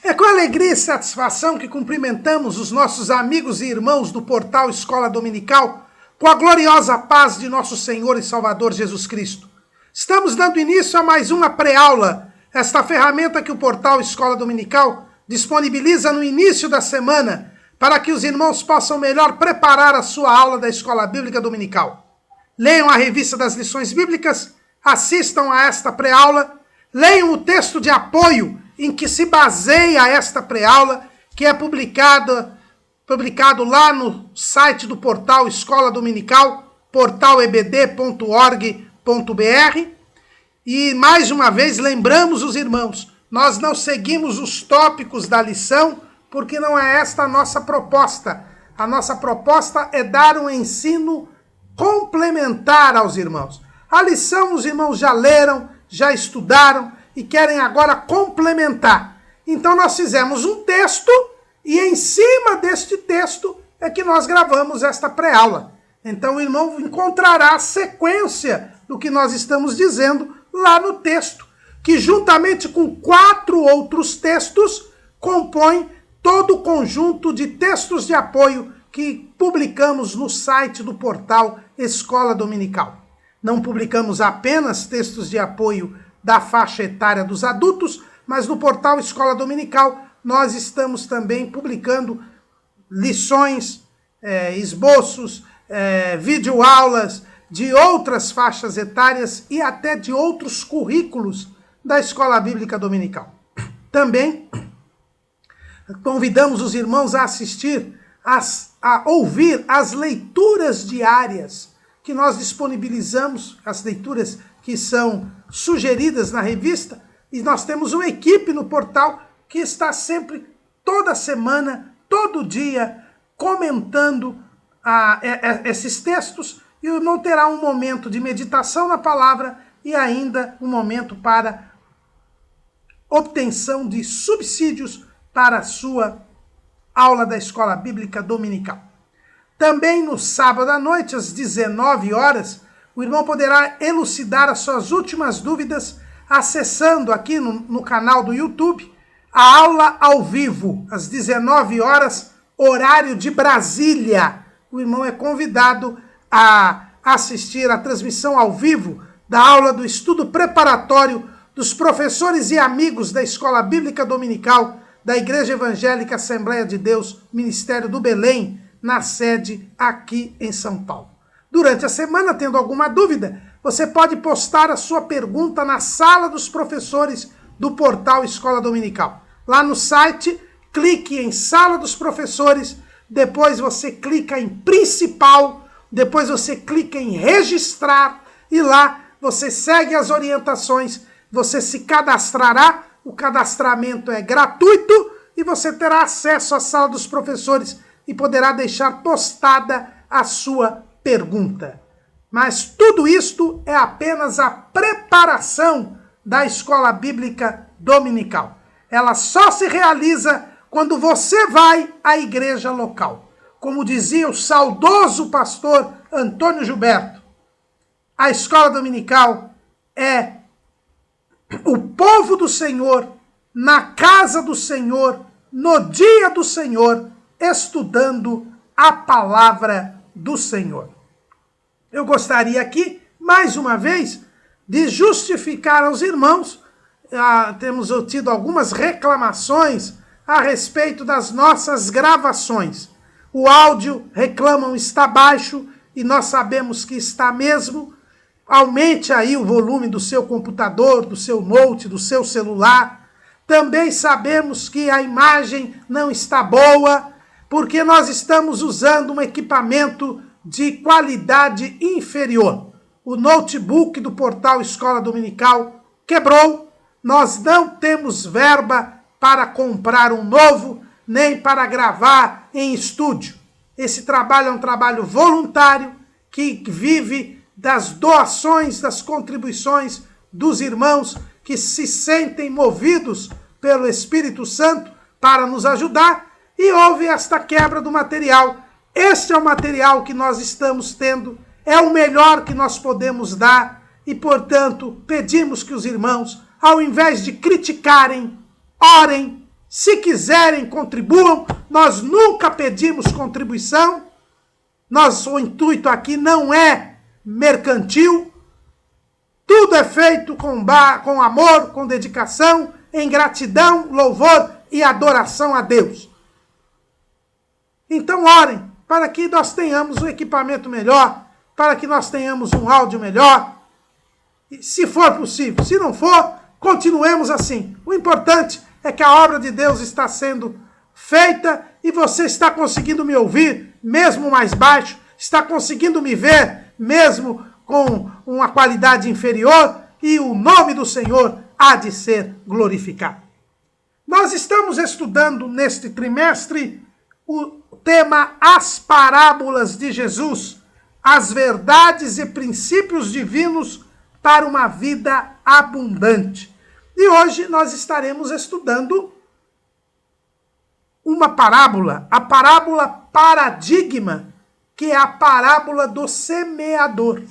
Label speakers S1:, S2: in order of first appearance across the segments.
S1: É com alegria e satisfação que cumprimentamos os nossos amigos e irmãos do portal Escola Dominical, com a gloriosa paz de nosso Senhor e Salvador Jesus Cristo. Estamos dando início a mais uma pré-aula, esta ferramenta que o portal Escola Dominical disponibiliza no início da semana, para que os irmãos possam melhor preparar a sua aula da Escola Bíblica Dominical. Leiam a revista das lições bíblicas, assistam a esta pré-aula, leiam o texto de apoio em que se baseia esta pré-aula, que é publicado lá no site do portal Escola Dominical, portalebd.org.br. E mais uma vez lembramos os irmãos, nós não seguimos os tópicos da lição, porque não é esta a nossa proposta. A nossa proposta é dar um ensino complementar aos irmãos. A lição os irmãos já leram, já estudaram e querem agora complementar. Então nós fizemos um texto e em cima deste texto é que nós gravamos esta pré-aula. Então o irmão encontrará a sequência do que nós estamos dizendo lá no texto, que juntamente com 4 outros textos compõe todo o conjunto de textos de apoio que publicamos no site do portal Escola Dominical. Não publicamos apenas textos de apoio da faixa etária dos adultos, mas no portal Escola Dominical nós estamos também publicando lições, esboços, videoaulas de outras faixas etárias e até de outros currículos da Escola Bíblica Dominical. Também convidamos os irmãos a assistir, a ouvir as leituras diárias que nós disponibilizamos, as leituras que são sugeridas na revista, e nós temos uma equipe no portal que está sempre, toda semana, todo dia, comentando esses textos, e o irmão terá um momento de meditação na palavra e ainda um momento para obtenção de subsídios para a sua aula da Escola Bíblica Dominical. Também no sábado à noite, às 19 horas, o irmão poderá elucidar as suas últimas dúvidas acessando aqui no canal do YouTube a aula ao vivo, às 19 horas, horário de Brasília. O irmão é convidado a assistir a transmissão ao vivo da aula do estudo preparatório dos professores e amigos da Escola Bíblica Dominical da Igreja Evangélica Assembleia de Deus, Ministério do Belém, na sede aqui em São Paulo. Durante a semana, tendo alguma dúvida, você pode postar a sua pergunta na sala dos professores do portal Escola Dominical. Lá no site, clique em Sala dos Professores, depois você clica em Principal, depois você clica em Registrar e lá você segue as orientações, você se cadastrará, o cadastramento é gratuito e você terá acesso à Sala dos Professores e poderá deixar postada a sua pergunta. Mas tudo isto é apenas a preparação da Escola Bíblica Dominical. Ela só se realiza quando você vai à igreja local. Como dizia o saudoso pastor Antônio Gilberto, a Escola Dominical é o povo do Senhor, na casa do Senhor, no dia do Senhor, estudando a palavra do Senhor. Eu gostaria aqui, mais uma vez, de justificar aos irmãos, temos tido algumas reclamações a respeito das nossas gravações. O áudio, reclamam, está baixo, e nós sabemos que está mesmo. Aumente aí o volume do seu computador, do seu note, do seu celular. Também sabemos que a imagem não está boa, porque nós estamos usando um equipamento de qualidade inferior. O notebook do portal Escola Dominical quebrou. Nós não temos verba para comprar um novo, nem para gravar em estúdio. Esse trabalho é um trabalho voluntário que vive das doações, das contribuições dos irmãos que se sentem movidos pelo Espírito Santo para nos ajudar, e houve esta quebra do material. Este é o material que nós estamos tendo, é o melhor que nós podemos dar, e, portanto, pedimos que os irmãos, ao invés de criticarem, orem Se quiserem, contribuam. Nós nunca pedimos contribuição. O intuito aqui não é mercantil. Tudo é feito com amor, com dedicação, em gratidão, louvor e adoração a Deus. Então orem para que nós tenhamos um equipamento melhor, para que nós tenhamos um áudio melhor, se for possível. Se não for, continuemos assim. O importante é que a obra de Deus está sendo feita e você está conseguindo me ouvir, mesmo mais baixo, está conseguindo me ver, mesmo com uma qualidade inferior, e o nome do Senhor há de ser glorificado. Nós estamos estudando neste trimestre o tema As Parábolas de Jesus, as verdades e princípios divinos para uma vida abundante. E hoje nós estaremos estudando uma parábola, a parábola paradigma, que é a parábola do semeador.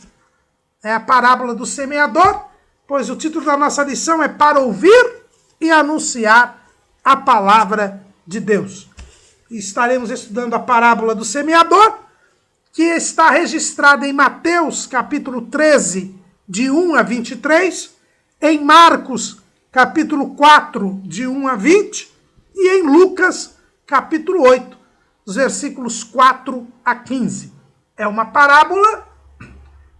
S1: É a parábola do semeador, pois o título da nossa lição é Para Ouvir e Anunciar a Palavra de Deus. E estaremos estudando a parábola do semeador, que está registrada em Mateus, capítulo 13, de 1 a 23, em Marcos, capítulo 4, de 1 a 20, e em Lucas, capítulo 8, os versículos 4 a 15. É uma parábola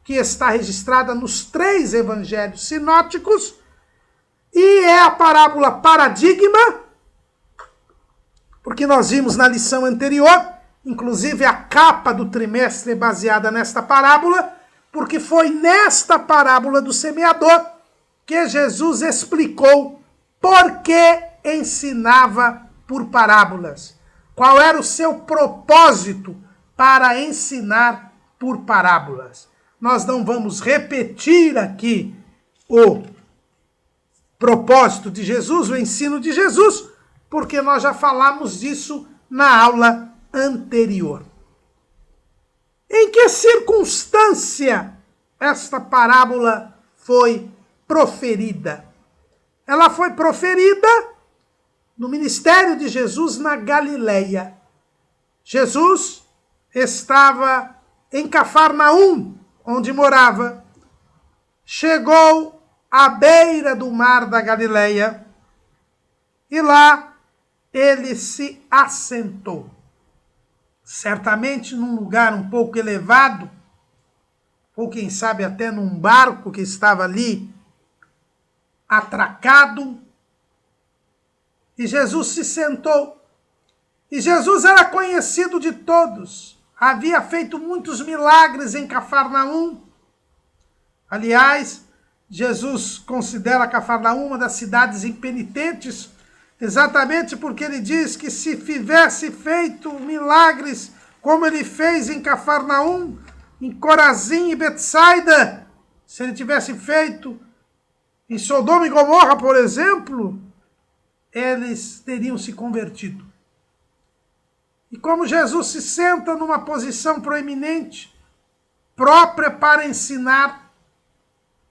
S1: que está registrada nos 3 evangelhos sinóticos, e é a parábola paradigma, porque nós vimos na lição anterior, inclusive a capa do trimestre é baseada nesta parábola, porque foi nesta parábola do semeador que Jesus explicou por que ensinava por parábolas. Qual era o seu propósito para ensinar por parábolas. Nós não vamos repetir aqui o propósito de Jesus, o ensino de Jesus, porque nós já falamos disso na aula anterior. Em que circunstância esta parábola foi proferida? Ela foi proferida no ministério de Jesus na Galileia. Jesus estava em Cafarnaum, onde morava. Chegou à beira do mar da Galileia e lá ele se assentou. Certamente num lugar um pouco elevado, ou quem sabe até num barco que estava ali atracado. E Jesus se sentou. E Jesus era conhecido de todos. Havia feito muitos milagres em Cafarnaum. Aliás, Jesus considera Cafarnaum uma das cidades impenitentes, exatamente porque ele diz que se tivesse feito milagres como ele fez em Cafarnaum, em Corazim e Betsaida, se ele tivesse feito em Sodoma e Gomorra, por exemplo, eles teriam se convertido. E como Jesus se senta numa posição proeminente, própria para ensinar,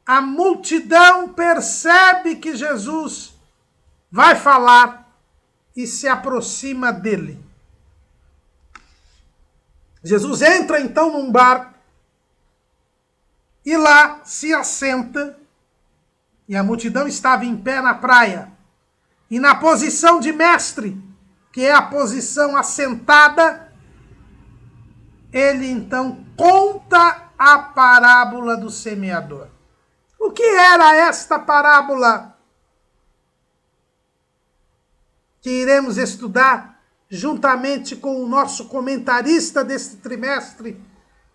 S1: a multidão percebe que Jesus vai falar e se aproxima dele. Jesus entra então num barco e lá se assenta, e a multidão estava em pé na praia. E na posição de mestre, que é a posição assentada, ele então conta a parábola do semeador. O que era esta parábola que iremos estudar juntamente com o nosso comentarista deste trimestre,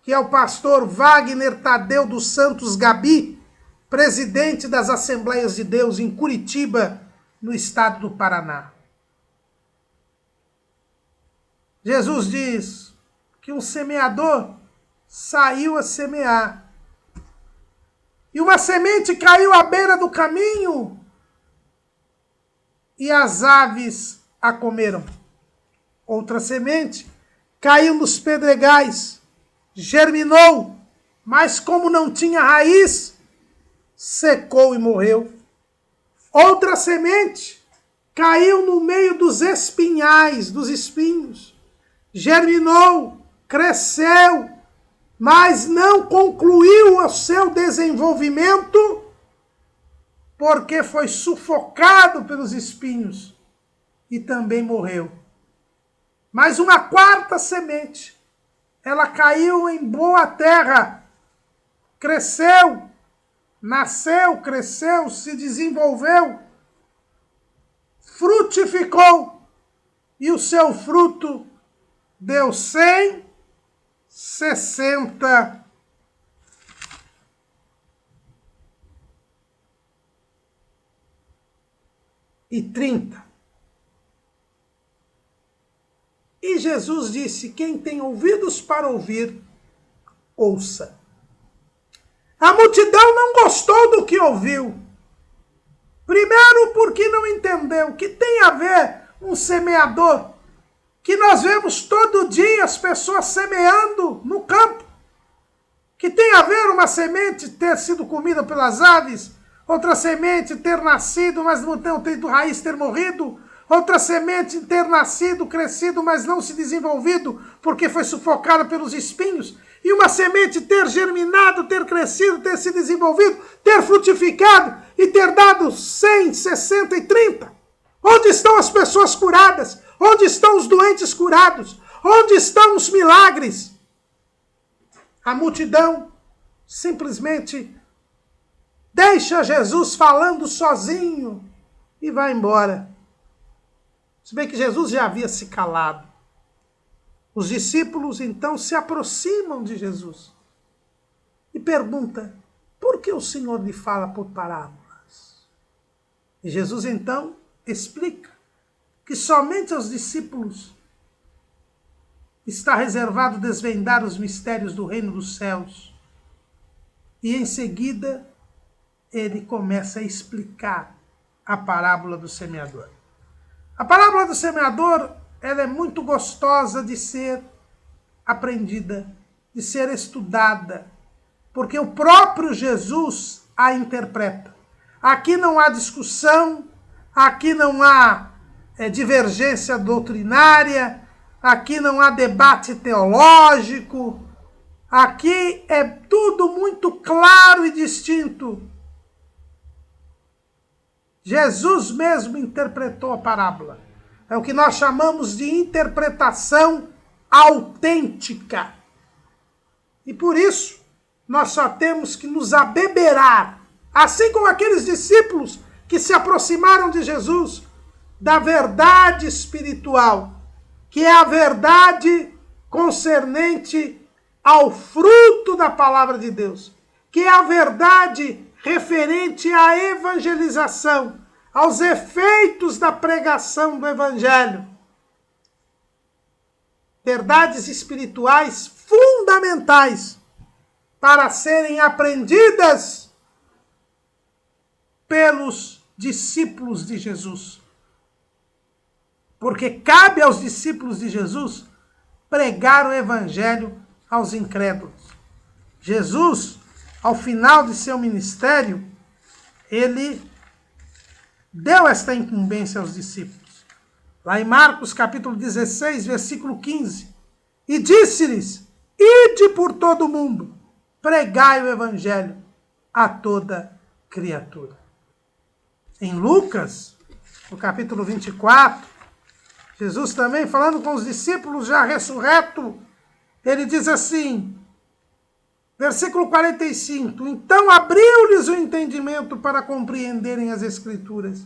S1: que é o pastor Wagner Tadeu dos Santos Gabi, presidente das Assembleias de Deus em Curitiba, no estado do Paraná. Jesus diz que um semeador saiu a semear. E uma semente caiu à beira do caminho e as aves a comeram. Outra semente caiu nos pedregais, germinou, mas como não tinha raiz, secou e morreu. Outra semente caiu no meio dos espinhais, dos espinhos, germinou, cresceu, mas não concluiu o seu desenvolvimento porque foi sufocado pelos espinhos e também morreu. Mas uma quarta semente, ela caiu em boa terra, cresceu, nasceu, cresceu, se desenvolveu, frutificou, e o seu fruto deu 100, 60 e 30. E Jesus disse: quem tem ouvidos para ouvir, ouça. A multidão não gostou do que ouviu. Primeiro, porque não entendeu que tem a ver um semeador, que nós vemos todo dia as pessoas semeando no campo, que tem a ver uma semente ter sido comida pelas aves, outra semente ter nascido, mas não ter raiz, ter morrido, outra semente ter nascido, crescido, mas não se desenvolvido, porque foi sufocada pelos espinhos, e uma semente ter germinado, ter crescido, ter se desenvolvido, ter frutificado e ter dado 100, 60 e 30. Onde estão as pessoas curadas? Onde estão os doentes curados? Onde estão os milagres? A multidão simplesmente deixa Jesus falando sozinho e vai embora. Se bem que Jesus já havia se calado. Os discípulos então se aproximam de Jesus e perguntam: por que o Senhor lhe fala por parábolas? E Jesus então explica que somente aos discípulos está reservado desvendar os mistérios do reino dos céus. E em seguida ele começa a explicar a parábola do semeador. A parábola do semeador, ela é muito gostosa de ser aprendida, de ser estudada, porque o próprio Jesus a interpreta. Aqui não há discussão, aqui não há divergência doutrinária, aqui não há debate teológico, aqui é tudo muito claro e distinto. Jesus mesmo interpretou a parábola. É o que nós chamamos de interpretação autêntica. E por isso, nós só temos que nos abeberar, assim como aqueles discípulos que se aproximaram de Jesus, da verdade espiritual, que é a verdade concernente ao fruto da palavra de Deus, que é a verdade referente à evangelização, aos efeitos da pregação do evangelho. Verdades espirituais fundamentais para serem aprendidas pelos discípulos de Jesus. Porque cabe aos discípulos de Jesus pregar o evangelho aos incrédulos. Jesus, ao final de seu ministério, ele deu esta incumbência aos discípulos. Lá em Marcos capítulo 16, versículo 15. E disse-lhes: ide por todo o mundo, pregai o evangelho a toda criatura. Em Lucas, no capítulo 24, Jesus também falando com os discípulos já ressurreto, ele diz assim, versículo 45, então abriu-lhes o entendimento para compreenderem as Escrituras.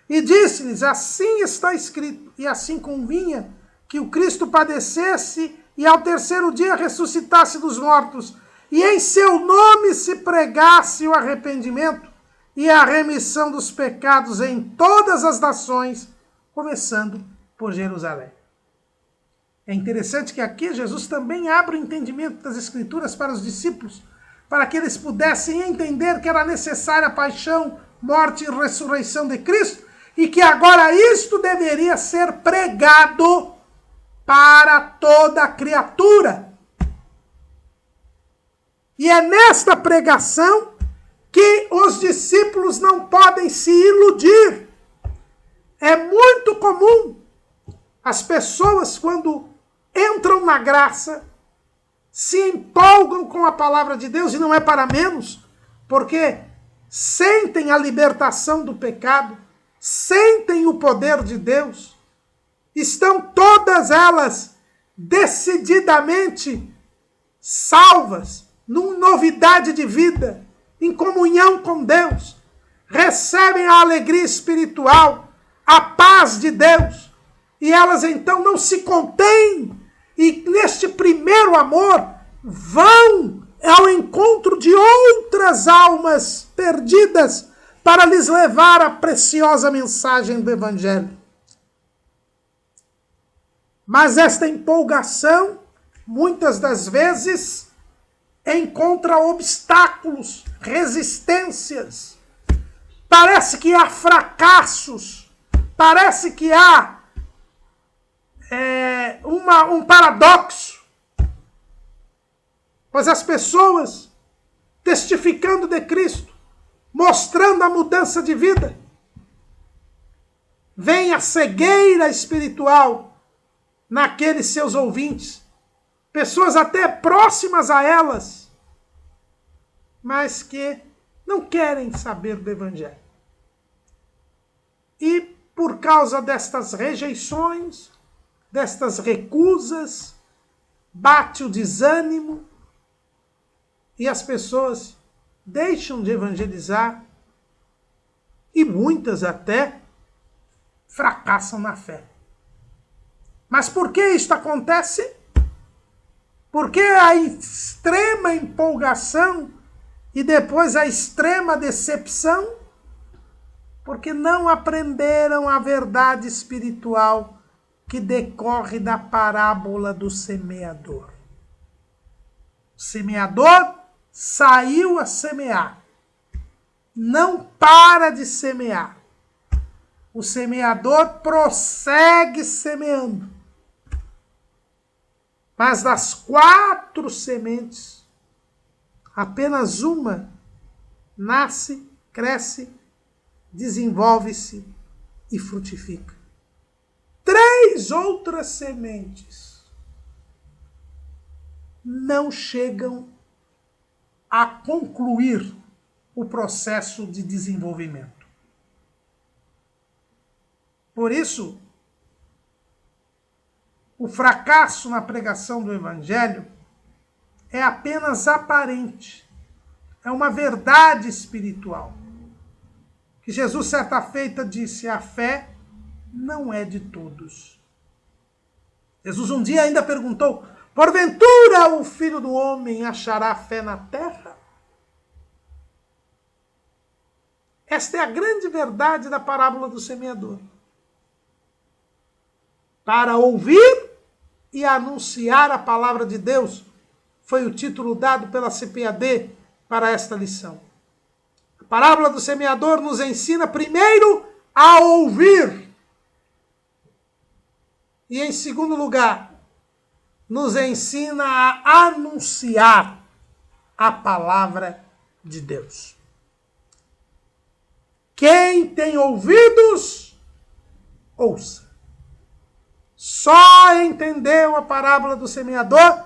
S1: E disse-lhes, assim está escrito, e assim convinha que o Cristo padecesse e ao terceiro dia ressuscitasse dos mortos, e em seu nome se pregasse o arrependimento e a remissão dos pecados em todas as nações, começando por Jerusalém. É interessante que aqui Jesus também abre o entendimento das Escrituras para os discípulos, para que eles pudessem entender que era necessária a paixão, morte e ressurreição de Cristo, e que agora isto deveria ser pregado para toda a criatura. E é nesta pregação que os discípulos não podem se iludir. É muito comum. As pessoas, quando entram na graça, se empolgam com a palavra de Deus, e não é para menos, porque sentem a libertação do pecado, sentem o poder de Deus, estão todas elas decididamente salvas, numa novidade de vida, em comunhão com Deus, recebem a alegria espiritual, a paz de Deus, e elas então não se contêm, e neste primeiro amor vão ao encontro de outras almas perdidas para lhes levar a preciosa mensagem do Evangelho. Mas esta empolgação, muitas das vezes, encontra obstáculos, resistências. Parece que há fracassos, parece que há um paradoxo. Pois as pessoas, testificando de Cristo, mostrando a mudança de vida, vem a cegueira espiritual naqueles seus ouvintes, pessoas até próximas a elas, mas que não querem saber do Evangelho. E por causa destas rejeições, destas recusas, bate o desânimo e as pessoas deixam de evangelizar e muitas até fracassam na fé. Mas por que isto acontece? Porque a extrema empolgação e depois a extrema decepção? Porque não aprenderam a verdade espiritual que decorre da parábola do semeador. O semeador saiu a semear. Não para de semear. O semeador prossegue semeando. Mas das 4 sementes, apenas uma nasce, cresce, desenvolve-se e frutifica. 3 outras sementes não chegam a concluir o processo de desenvolvimento. Por isso, o fracasso na pregação do Evangelho é apenas aparente. É uma verdade espiritual. Que Jesus, certa feita, disse: a fé não é de todos. Jesus um dia ainda perguntou: porventura o Filho do Homem achará fé na terra? Esta é a grande verdade da parábola do semeador. Para ouvir e anunciar a palavra de Deus foi o título dado pela CPAD para esta lição. A parábola do semeador nos ensina primeiro a ouvir. E em segundo lugar, nos ensina a anunciar a palavra de Deus. Quem tem ouvidos, ouça. Só entendeu a parábola do semeador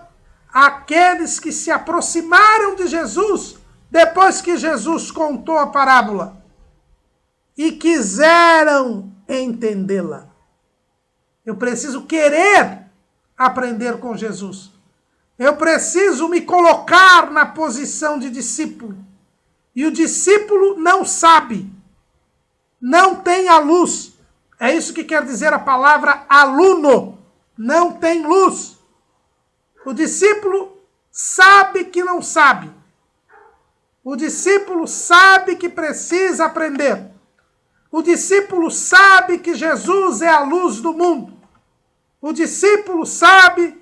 S1: aqueles que se aproximaram de Jesus depois que Jesus contou a parábola e quiseram entendê-la. Eu preciso querer aprender com Jesus. Eu preciso me colocar na posição de discípulo. E o discípulo não sabe, não tem a luz. É isso que quer dizer a palavra aluno. Não tem luz. O discípulo sabe que não sabe. O discípulo sabe que precisa aprender. O discípulo sabe que Jesus é a luz do mundo. O discípulo sabe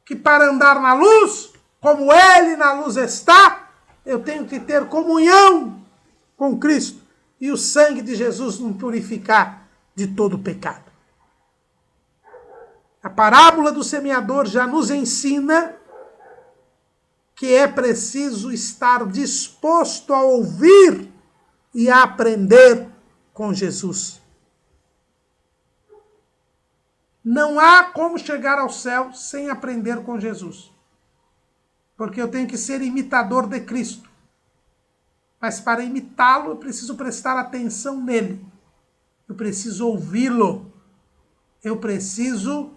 S1: que para andar na luz, como ele na luz está, eu tenho que ter comunhão com Cristo e o sangue de Jesus me purificar de todo pecado. A parábola do semeador já nos ensina que é preciso estar disposto a ouvir e a aprender com Jesus. Não há como chegar ao céu sem aprender com Jesus. Porque eu tenho que ser imitador de Cristo. Mas para imitá-lo, eu preciso prestar atenção nele. Eu preciso ouvi-lo. Eu preciso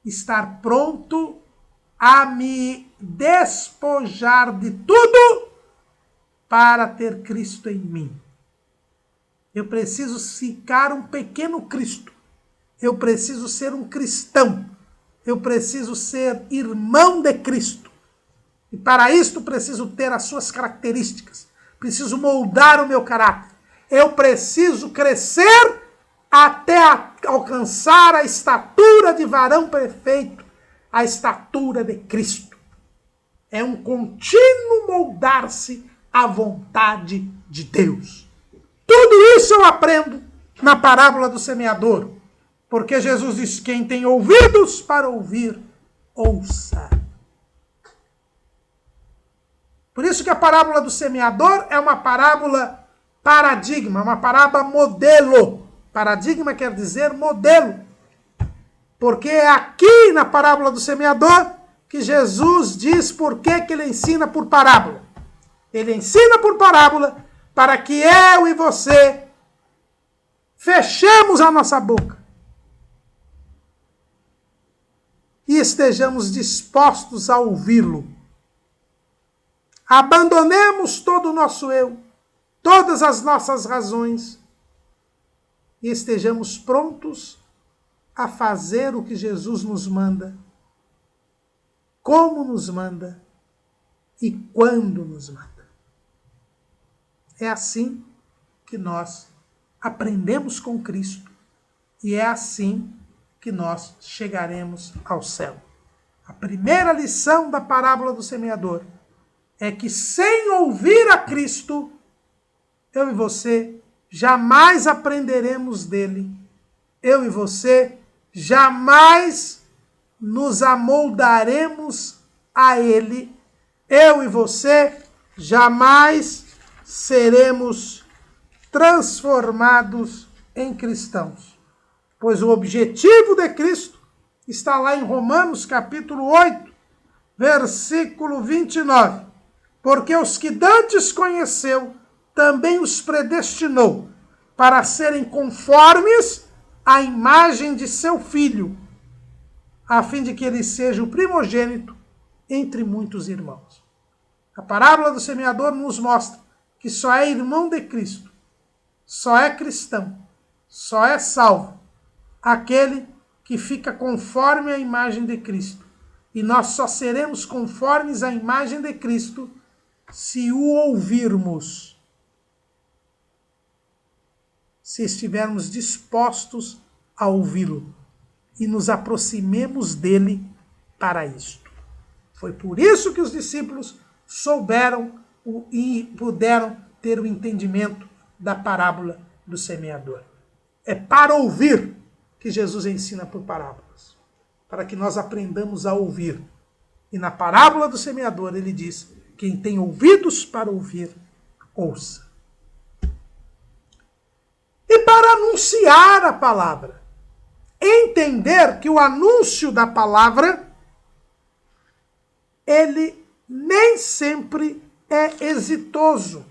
S1: estar pronto a me despojar de tudo para ter Cristo em mim. Eu preciso ficar um pequeno Cristo. Eu preciso ser um cristão. Eu preciso ser irmão de Cristo. E para isto preciso ter as suas características. Preciso moldar o meu caráter. Eu preciso crescer até alcançar a estatura de varão perfeito, a estatura de Cristo. É um contínuo moldar-se à vontade de Deus. Tudo isso eu aprendo na parábola do semeador, porque Jesus diz: quem tem ouvidos para ouvir, ouça. Por isso que a parábola do semeador é uma parábola paradigma, uma parábola modelo. Paradigma quer dizer modelo. Porque é aqui na parábola do semeador que Jesus diz por que ele ensina por parábola. Ele ensina por parábola para que eu e você fechemos a nossa boca e estejamos dispostos a ouvi-lo. Abandonemos todo o nosso eu, todas as nossas razões e estejamos prontos a fazer o que Jesus nos manda, como nos manda e quando nos manda. É assim que nós aprendemos com Cristo e é assim que nós chegaremos ao céu. A primeira lição da parábola do semeador é que sem ouvir a Cristo, eu e você jamais aprenderemos dele. Eu e você jamais nos amoldaremos a ele. Eu e você jamais seremos transformados em cristãos. Pois o objetivo de Cristo está lá em Romanos capítulo 8, versículo 29. Porque os que dantes conheceu, também os predestinou para serem conformes à imagem de seu Filho, a fim de que ele seja o primogênito entre muitos irmãos. A parábola do semeador nos mostra que só é irmão de Cristo, só é cristão, só é salvo aquele que fica conforme à imagem de Cristo. E nós só seremos conformes à imagem de Cristo se o ouvirmos, se estivermos dispostos a ouvi-lo e nos aproximemos dele para isto. Foi por isso que os discípulos souberam e puderam ter o entendimento da parábola do semeador. É para ouvir que Jesus ensina por parábolas, para que nós aprendamos a ouvir. E na parábola do semeador ele diz: quem tem ouvidos para ouvir, ouça. E para anunciar a palavra, entender que o anúncio da palavra, ele nem sempre é exitoso.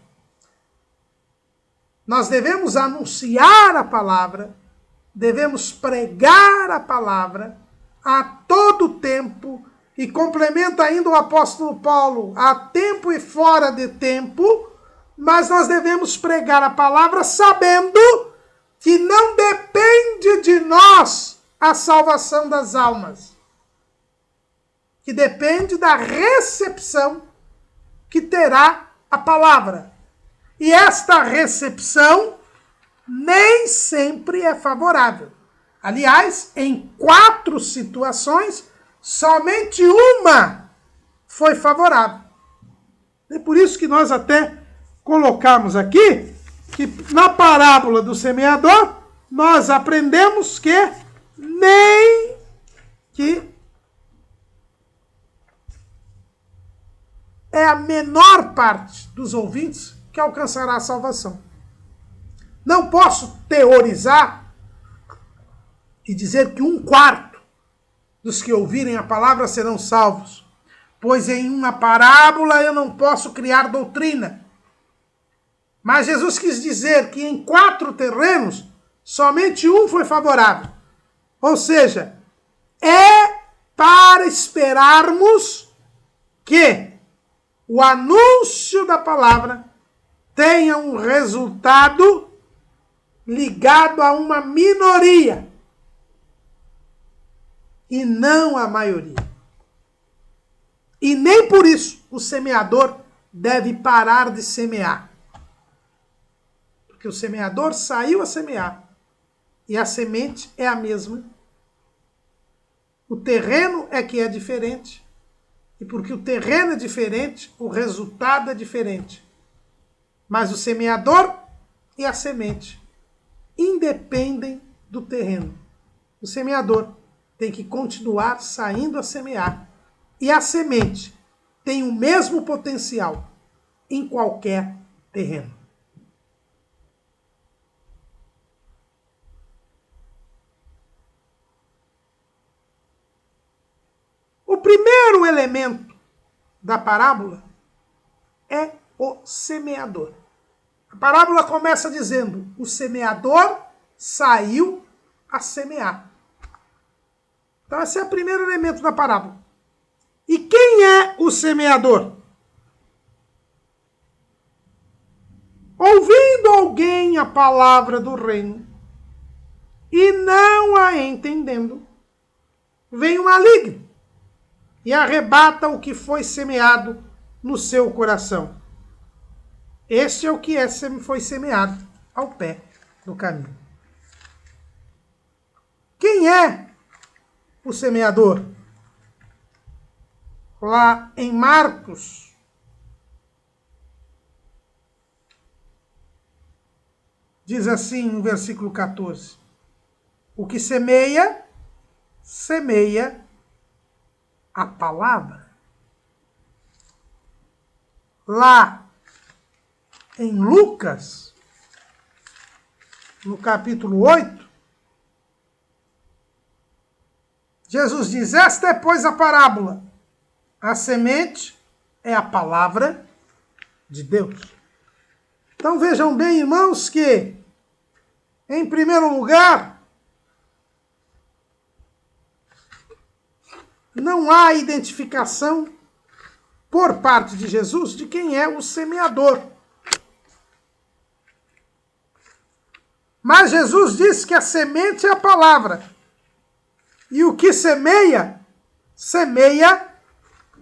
S1: Nós devemos anunciar a palavra, devemos pregar a palavra a todo tempo, e complementa ainda o apóstolo Paulo, a tempo e fora de tempo, mas nós devemos pregar a palavra sabendo que não depende de nós a salvação das almas, que depende da recepção que terá a palavra. E esta recepção nem sempre é favorável. Aliás, em 4 situações, somente uma foi favorável. É por isso que nós até colocamos aqui que na parábola do semeador nós aprendemos que é a menor parte dos ouvintes que alcançará a salvação. Não posso teorizar e dizer que 1/4 dos que ouvirem a palavra serão salvos, pois em uma parábola eu não posso criar doutrina. Mas Jesus quis dizer que em 4 terrenos, somente um foi favorável. Ou seja, é para esperarmos que o anúncio da palavra tenha um resultado ligado a uma minoria e não a maioria. E nem por isso o semeador deve parar de semear. Porque o semeador saiu a semear e a semente é a mesma. O terreno é que é diferente. E porque o terreno é diferente, o resultado é diferente. Mas o semeador e a semente independem do terreno. O semeador tem que continuar saindo a semear. E a semente tem o mesmo potencial em qualquer terreno. O primeiro elemento da parábola é o semeador. A parábola começa dizendo: o semeador saiu a semear. Então esse é o primeiro elemento da parábola. E quem é o semeador? Ouvindo alguém a palavra do reino e não a entendendo, vem o maligno e arrebata o que foi semeado no seu coração. Este é o que foi semeado ao pé do caminho. Quem é o semeador? Lá em Marcos, diz assim no versículo 14: o que semeia, semeia a palavra. Lá em Lucas, no capítulo 8, Jesus diz: esta é, pois, a parábola. A semente é a palavra de Deus. Então vejam bem, irmãos, que, em primeiro lugar, não há identificação por parte de Jesus de quem é o semeador. Mas Jesus diz que a semente é a palavra. E o que semeia, semeia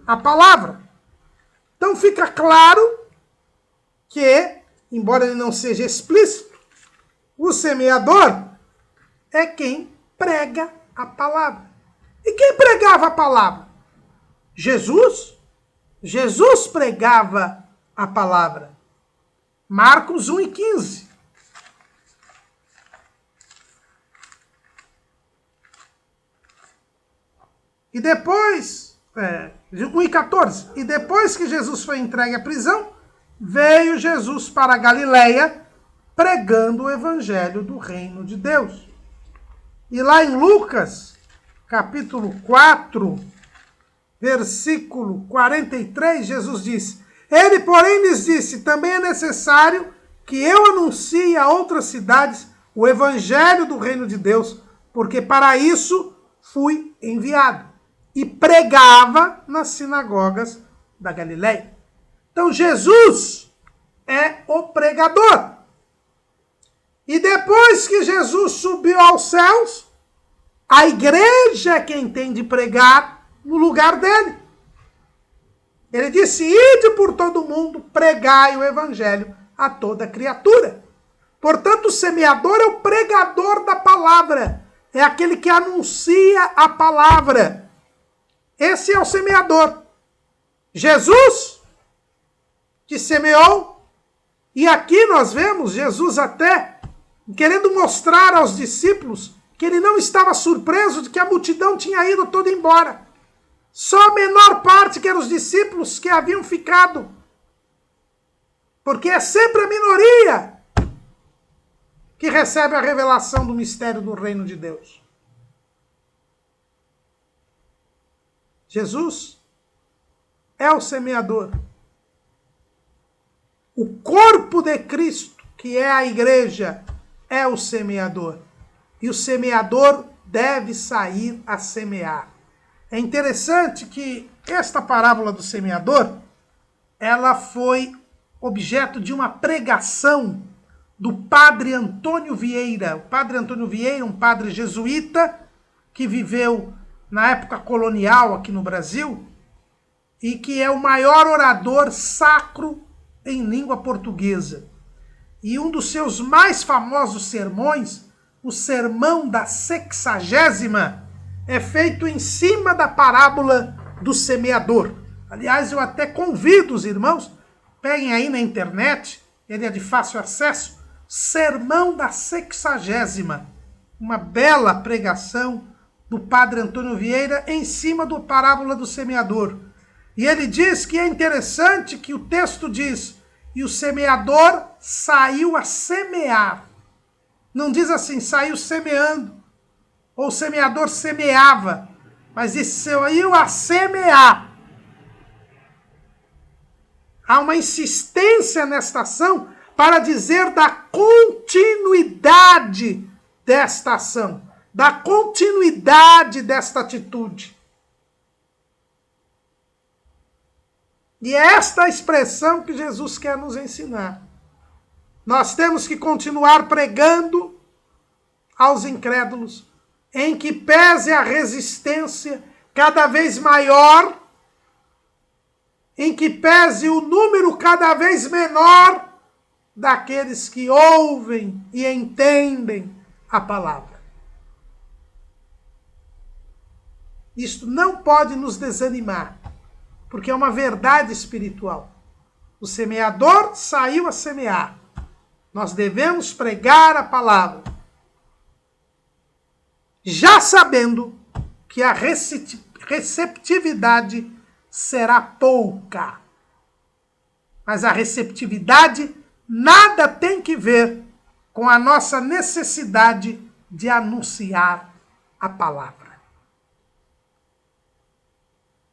S1: a palavra. Então fica claro que, embora ele não seja explícito, o semeador é quem prega a palavra. E quem pregava a palavra? Jesus. Jesus pregava a palavra. Marcos 1:15. E depois, 1:14. E depois que Jesus foi entregue à prisão, veio Jesus para a Galileia pregando o evangelho do reino de Deus. E lá em Lucas, capítulo 4, versículo 43, Jesus disse: ele, porém, lhes disse: também é necessário que eu anuncie a outras cidades o evangelho do reino de Deus, porque para isso fui enviado. E pregava nas sinagogas da Galileia. Então Jesus é o pregador. E depois que Jesus subiu aos céus, a igreja é quem tem de pregar no lugar dele. Ele disse: ide por todo mundo, pregai o evangelho a toda criatura. Portanto, o semeador é o pregador da palavra. É aquele que anuncia a palavra. Esse é o semeador. Jesus, que semeou, e aqui nós vemos Jesus até querendo mostrar aos discípulos que ele não estava surpreso de que a multidão tinha ido toda embora. Só a menor parte, que eram os discípulos que haviam ficado. Porque é sempre a minoria que recebe a revelação do mistério do reino de Deus. Jesus é o semeador. O corpo de Cristo, que é a igreja, é o semeador. E o semeador deve sair a semear. É interessante que esta parábola do semeador, ela foi objeto de uma pregação do padre Antônio Vieira. O padre Antônio Vieira, um padre jesuíta, que viveu na época colonial aqui no Brasil, e que é o maior orador sacro em língua portuguesa. E um dos seus mais famosos sermões, o Sermão da Sexagésima, é feito em cima da parábola do semeador. Aliás, eu até convido os irmãos, peguem aí na internet, ele é de fácil acesso, Sermão da Sexagésima, uma bela pregação do padre Antônio Vieira em cima da parábola do semeador. E ele diz que é interessante que o texto diz, e o semeador saiu a semear. Não diz assim, saiu semeando, ou o semeador semeava, mas diz, saiu a semear. Há uma insistência nesta ação para dizer da continuidade desta ação, da continuidade desta atitude. E é esta a expressão que Jesus quer nos ensinar. Nós temos que continuar pregando aos incrédulos, em que pese a resistência cada vez maior, em que pese o número cada vez menor daqueles que ouvem e entendem a palavra. Isto não pode nos desanimar, porque é uma verdade espiritual. O semeador saiu a semear. Nós devemos pregar a palavra, já sabendo que a receptividade será pouca. Mas a receptividade nada tem que ver com a nossa necessidade de anunciar a palavra.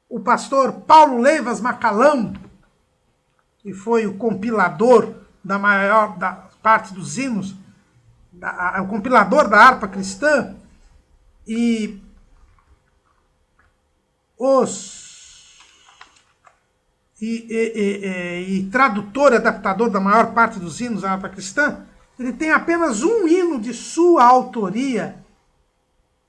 S1: O pastor Paulo Leivas Macalão, que foi o compilador da maior parte dos hinos, o compilador da harpa cristã, e tradutor e adaptador da maior parte dos hinos da harpa cristã, ele tem apenas um hino de sua autoria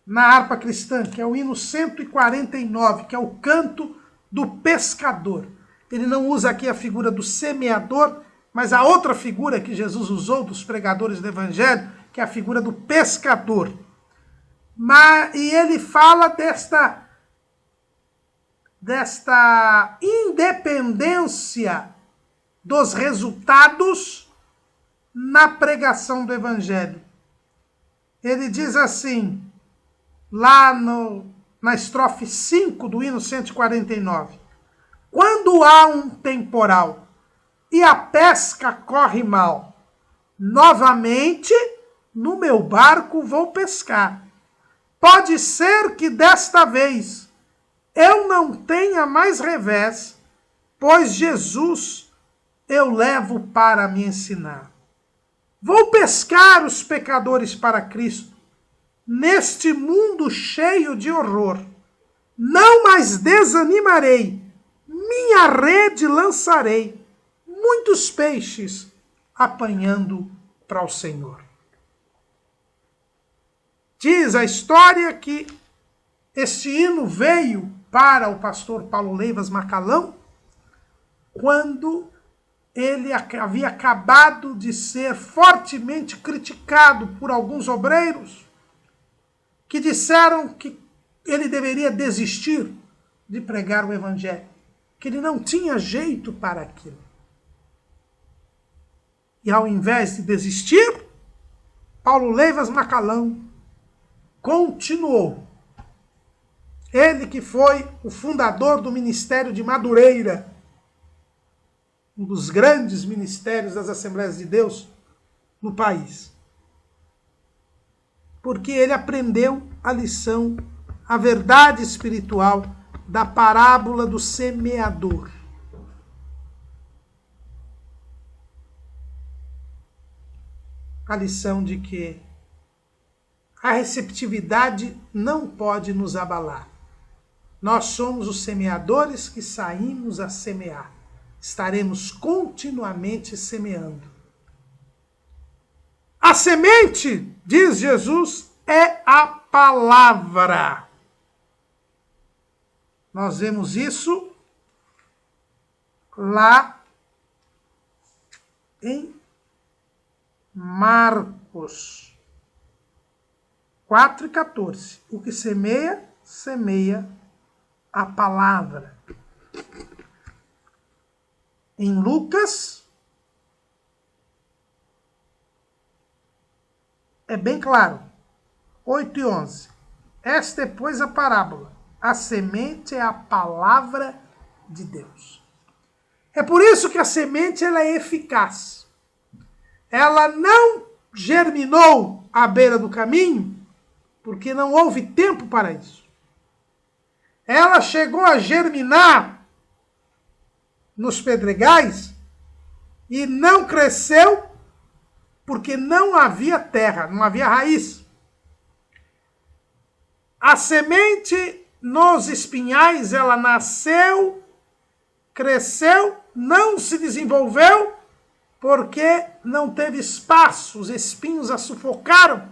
S1: na harpa cristã, que é o hino 149, que é o canto do pescador. Ele não usa aqui a figura do semeador, mas a outra figura que Jesus usou dos pregadores do evangelho, que é a figura do pescador. E ele fala desta independência dos resultados na pregação do evangelho. Ele diz assim, lá na estrofe 5 do hino 149, quando há um temporal e a pesca corre mal, novamente no meu barco vou pescar. Pode ser que desta vez eu não tenha mais revés, pois Jesus eu levo para me ensinar. Vou pescar os pecadores para Cristo, neste mundo cheio de horror. Não mais desanimarei, minha rede lançarei, muitos peixes apanhando para o Senhor. Diz a história que este hino veio para o pastor Paulo Leivas Macalão quando ele havia acabado de ser fortemente criticado por alguns obreiros que disseram que ele deveria desistir de pregar o evangelho, que ele não tinha jeito para aquilo. E ao invés de desistir, Paulo Leivas Macalão continuou. Ele que foi o fundador do Ministério de Madureira, um dos grandes ministérios das Assembleias de Deus no país. Porque ele aprendeu a lição, a verdade espiritual da parábola do semeador. A lição de que a receptividade não pode nos abalar. Nós somos os semeadores que saímos a semear. Estaremos continuamente semeando. A semente, diz Jesus, é a palavra. Nós vemos isso lá em Marcos 4:14. O que semeia, semeia a palavra. Em Lucas, é bem claro, 8:11. Esta é, pois, a parábola. A semente é a palavra de Deus. É por isso que a semente ela é eficaz. Ela não germinou à beira do caminho, porque não houve tempo para isso. Ela chegou a germinar nos pedregais e não cresceu porque não havia terra, não havia raiz. A semente nos espinhais, ela nasceu, cresceu, não se desenvolveu porque não teve espaço, os espinhos a sufocaram.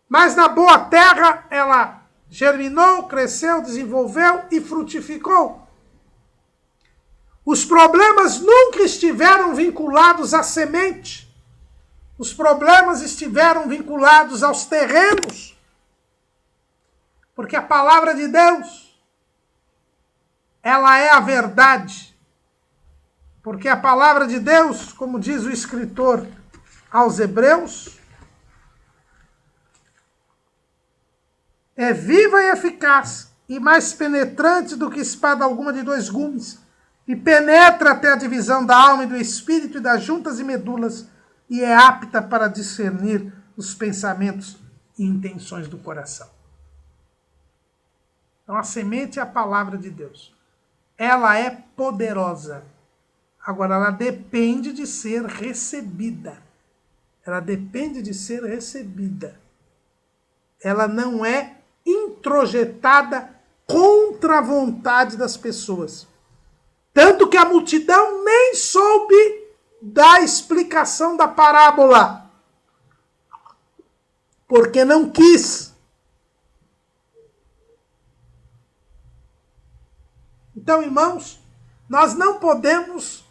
S1: Mas na boa terra, ela germinou, cresceu, desenvolveu e frutificou. Os problemas nunca estiveram vinculados à semente. Os problemas estiveram vinculados aos terrenos. Porque a palavra de Deus, ela é a verdade. Porque a palavra de Deus, como diz o escritor aos Hebreus, é viva e eficaz, e mais penetrante do que espada alguma de 2 gumes, e penetra até a divisão da alma e do espírito e das juntas e medulas, e é apta para discernir os pensamentos e intenções do coração. Então a semente é a palavra de Deus. Ela é poderosa. Agora, ela depende de ser recebida. Ela depende de ser recebida. Ela não é introjetada contra a vontade das pessoas. Tanto que a multidão nem soube da explicação da parábola. Porque não quis. Então, irmãos, nós não podemos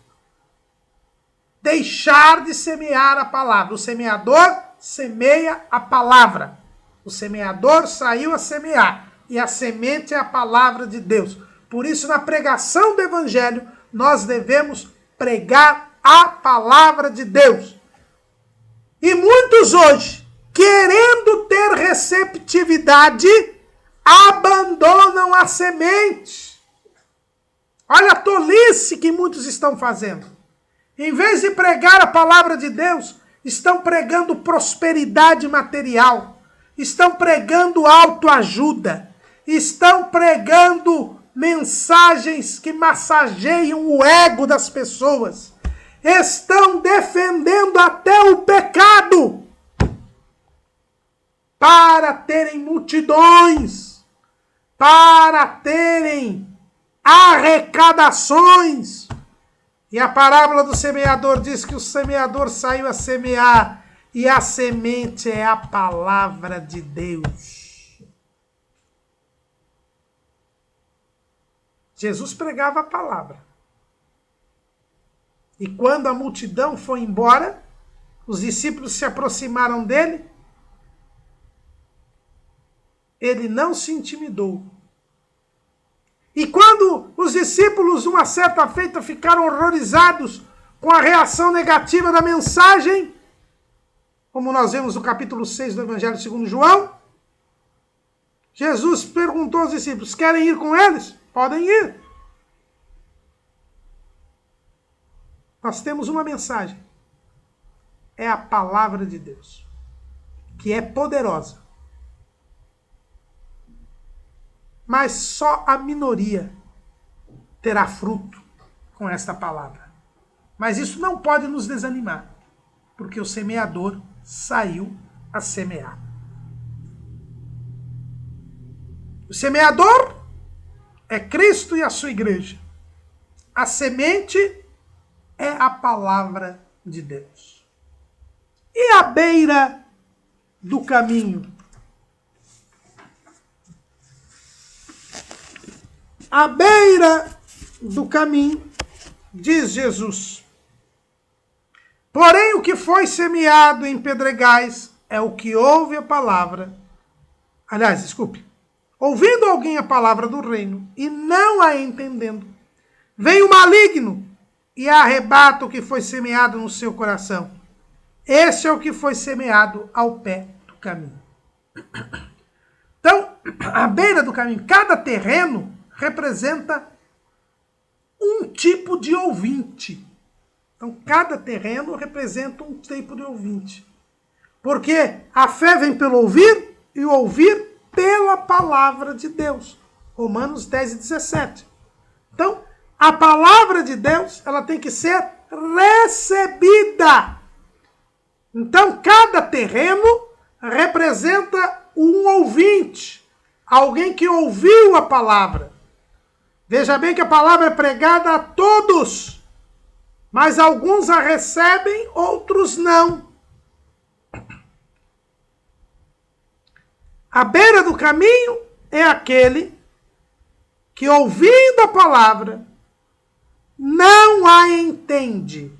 S1: deixar de semear a palavra. O semeador semeia a palavra. O semeador saiu a semear. E a semente é a palavra de Deus. Por isso, na pregação do Evangelho, nós devemos pregar a palavra de Deus. E muitos hoje, querendo ter receptividade, abandonam a semente. Olha a tolice que muitos estão fazendo. Em vez de pregar a palavra de Deus, estão pregando prosperidade material, estão pregando autoajuda, estão pregando mensagens que massageiam o ego das pessoas, estão defendendo até o pecado para terem multidões, para terem arrecadações. E a parábola do semeador diz que o semeador saiu a semear e a semente é a palavra de Deus. Jesus pregava a palavra. E quando a multidão foi embora, os discípulos se aproximaram dele, ele não se intimidou. E quando os discípulos, uma certa feita, ficaram horrorizados com a reação negativa da mensagem, como nós vemos no capítulo 6 do Evangelho segundo João, Jesus perguntou aos discípulos, querem ir com eles? Podem ir. Nós temos uma mensagem. É a palavra de Deus, que é poderosa. mas só a minoria terá fruto com esta palavra. Mas isso não pode nos desanimar, porque o semeador saiu a semear. O semeador é Cristo e a sua igreja. A semente é a palavra de Deus. E à beira do caminho? À beira do caminho, diz Jesus: porém, o que foi semeado em pedregais é o que ouve a palavra. Aliás, desculpe. Ouvindo alguém a palavra do reino e não a entendendo, vem o maligno e arrebata o que foi semeado no seu coração. Esse é o que foi semeado ao pé do caminho. Então, à beira do caminho, cada terreno representa um tipo de ouvinte. Então, cada terreno representa um tipo de ouvinte. Porque a fé vem pelo ouvir e o ouvir pela palavra de Deus. Romanos 10 e 17. Então, a palavra de Deus, ela tem que ser recebida. Então, cada terreno representa um ouvinte, alguém que ouviu a palavra. Veja bem que a palavra é pregada a todos, mas alguns a recebem, outros não. À beira do caminho é aquele que, ouvindo a palavra, não a entende.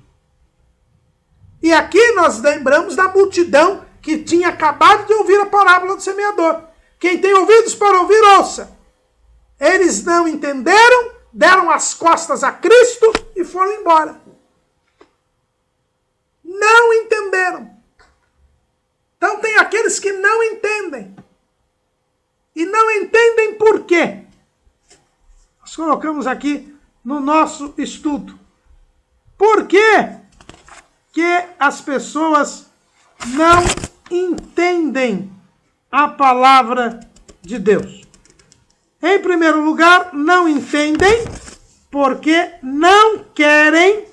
S1: E aqui nós lembramos da multidão que tinha acabado de ouvir a parábola do semeador. Quem tem ouvidos para ouvir, ouça. Eles não entenderam, deram as costas a Cristo e foram embora. Não entenderam. Então tem aqueles que não entendem. E não entendem por quê. Nós colocamos aqui no nosso estudo. Por quê que as pessoas não entendem a palavra de Deus? Em primeiro lugar, não entendem porque não querem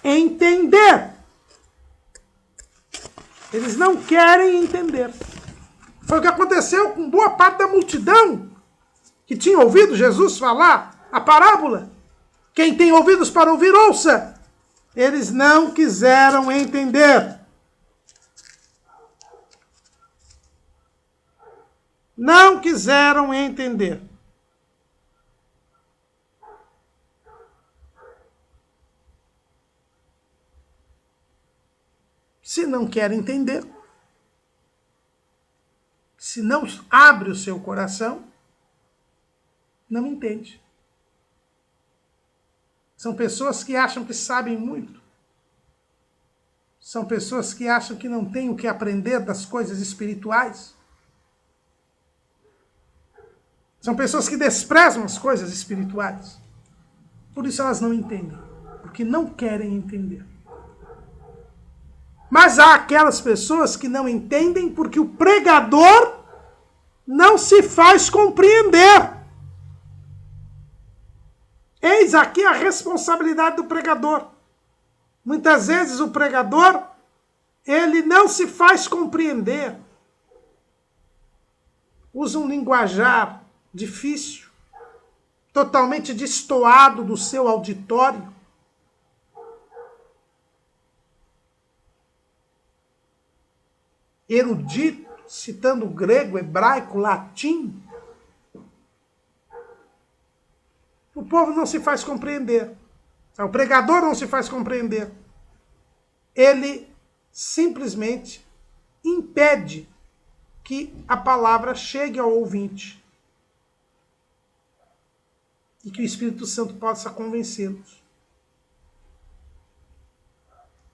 S1: entender. Eles não querem entender. Foi o que aconteceu com boa parte da multidão que tinha ouvido Jesus falar a parábola. Quem tem ouvidos para ouvir, ouça. Eles não quiseram entender. Não quiseram entender. Se não quer entender, se não abre o seu coração, não entende. São pessoas que acham que sabem muito. São pessoas que acham que não têm o que aprender das coisas espirituais. São pessoas que desprezam as coisas espirituais. Por isso elas não entendem, porque não querem entender. Mas há aquelas pessoas que não entendem porque o pregador não se faz compreender. Eis aqui a responsabilidade do pregador. Muitas vezes o pregador, ele não se faz compreender. Usa um linguajar difícil, totalmente destoado do seu auditório. Erudito, citando grego, hebraico, latim. O povo não se faz compreender. O pregador não se faz compreender. Ele simplesmente impede que a palavra chegue ao ouvinte. E que o Espírito Santo possa convencê-los.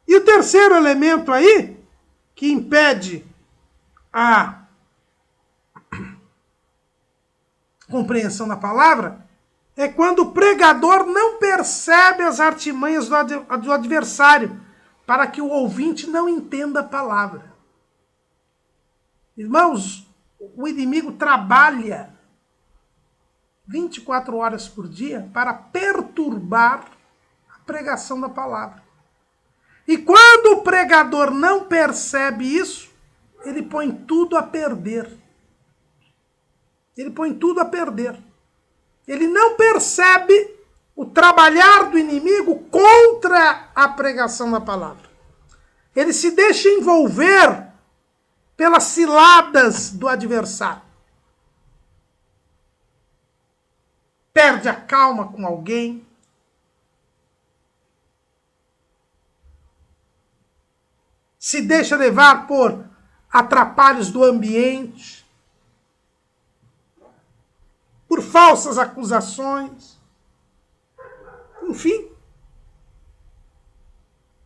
S1: E o terceiro elemento aí, que impede a compreensão da palavra, é quando o pregador não percebe as artimanhas do adversário, para que o ouvinte não entenda a palavra. Irmãos, o inimigo trabalha 24 horas por dia para perturbar a pregação da palavra. E quando o pregador não percebe isso, ele põe tudo a perder. Ele põe tudo a perder. Ele não percebe o trabalhar do inimigo contra a pregação da palavra. Ele se deixa envolver pelas ciladas do adversário. Perde a calma com alguém. Se deixa levar por atrapalhos do ambiente. Por falsas acusações. Enfim.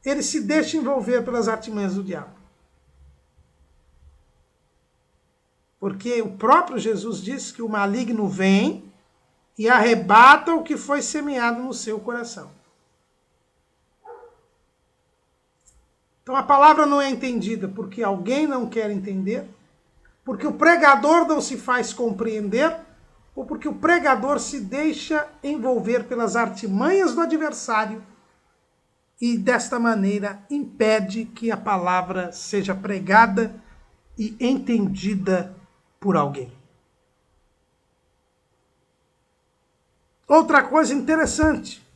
S1: Ele se deixa envolver pelas artimanhas do diabo. Porque o próprio Jesus disse que o maligno vem e arrebata o que foi semeado no seu coração. Então a palavra não é entendida porque alguém não quer entender, porque o pregador não se faz compreender, ou porque o pregador se deixa envolver pelas artimanhas do adversário e desta maneira impede que a palavra seja pregada e entendida por alguém. Outra coisa interessante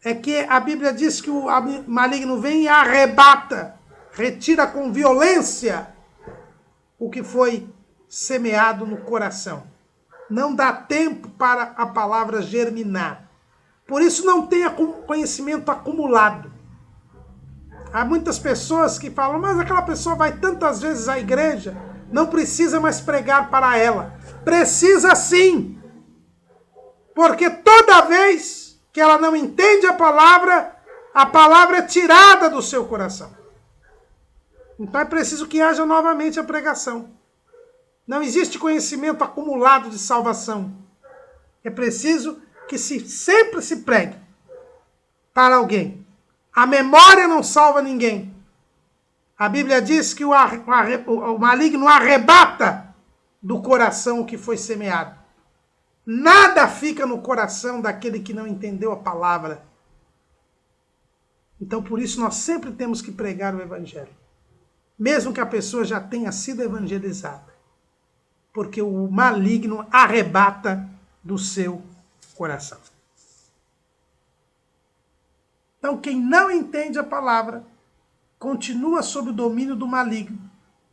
S1: é que a Bíblia diz que o maligno vem e arrebata, retira com violência o que foi semeado no coração. Não dá tempo para a palavra germinar. Por isso não tem conhecimento acumulado. Há muitas pessoas que falam, mas aquela pessoa vai tantas vezes à igreja, não precisa mais pregar para ela. Precisa sim! Porque toda vez que ela não entende a palavra é tirada do seu coração. Então é preciso que haja novamente a pregação. Não existe conhecimento acumulado de salvação. É preciso que sempre se pregue para alguém. A memória não salva ninguém. A Bíblia diz que o maligno arrebata do coração o que foi semeado. Nada fica no coração daquele que não entendeu a palavra. Então, por isso, nós sempre temos que pregar o evangelho. Mesmo que a pessoa já tenha sido evangelizada. Porque o maligno arrebata do seu coração. Então, quem não entende a palavra, continua sob o domínio do maligno.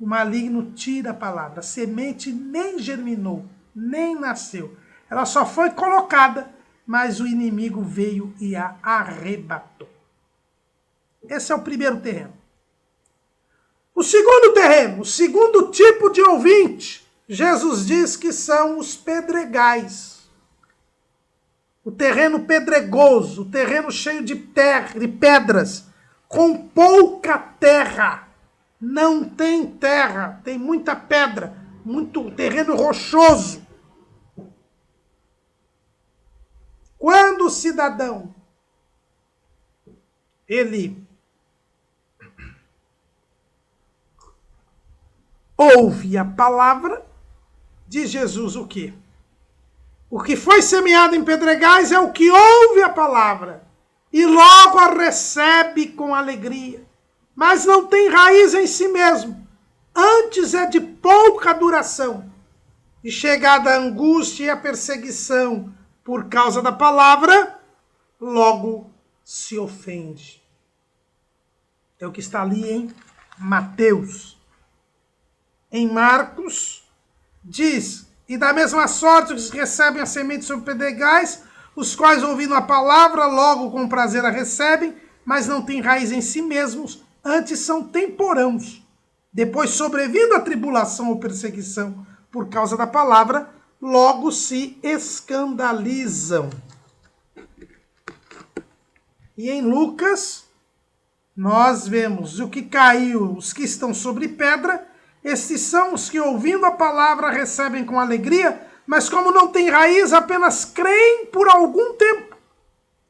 S1: O maligno tira a palavra. A semente nem germinou, nem nasceu. Ela só foi colocada, mas o inimigo veio e a arrebatou. Esse é o primeiro terreno. O segundo terreno, o segundo tipo de ouvinte, Jesus diz que são os pedregais. O terreno pedregoso, o terreno cheio de pedras, com pouca terra. Não tem terra, tem muita pedra, muito terreno rochoso. Quando o cidadão, ele ouve a palavra de Jesus, o quê? O que foi semeado em pedregais é o que ouve a palavra e logo a recebe com alegria, mas não tem raiz em si mesmo. Antes é de pouca duração e chegada a angústia e a perseguição por causa da palavra, logo se ofende. É o que está ali em Mateus. Em Marcos, diz, e da mesma sorte os que recebem a semente sobre pedregais, os quais ouvindo a palavra, logo com prazer a recebem, mas não têm raiz em si mesmos, antes são temporãos. Depois, sobrevindo a tribulação ou perseguição por causa da palavra, logo se escandalizam. E em Lucas, nós vemos o que caiu, os que estão sobre pedra, estes são os que ouvindo a palavra recebem com alegria, mas como não tem raiz, apenas creem por algum tempo.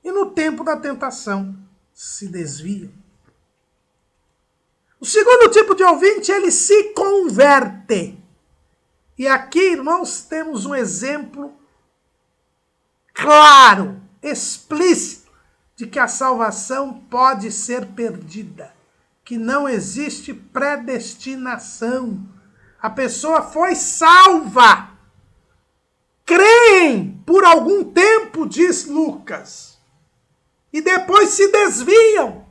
S1: E no tempo da tentação se desviam. O segundo tipo de ouvinte, ele se converte. E aqui, irmãos, temos um exemplo claro, explícito, de que a salvação pode ser perdida, que não existe predestinação. A pessoa foi salva. Creem por algum tempo, diz Lucas, e depois se desviam.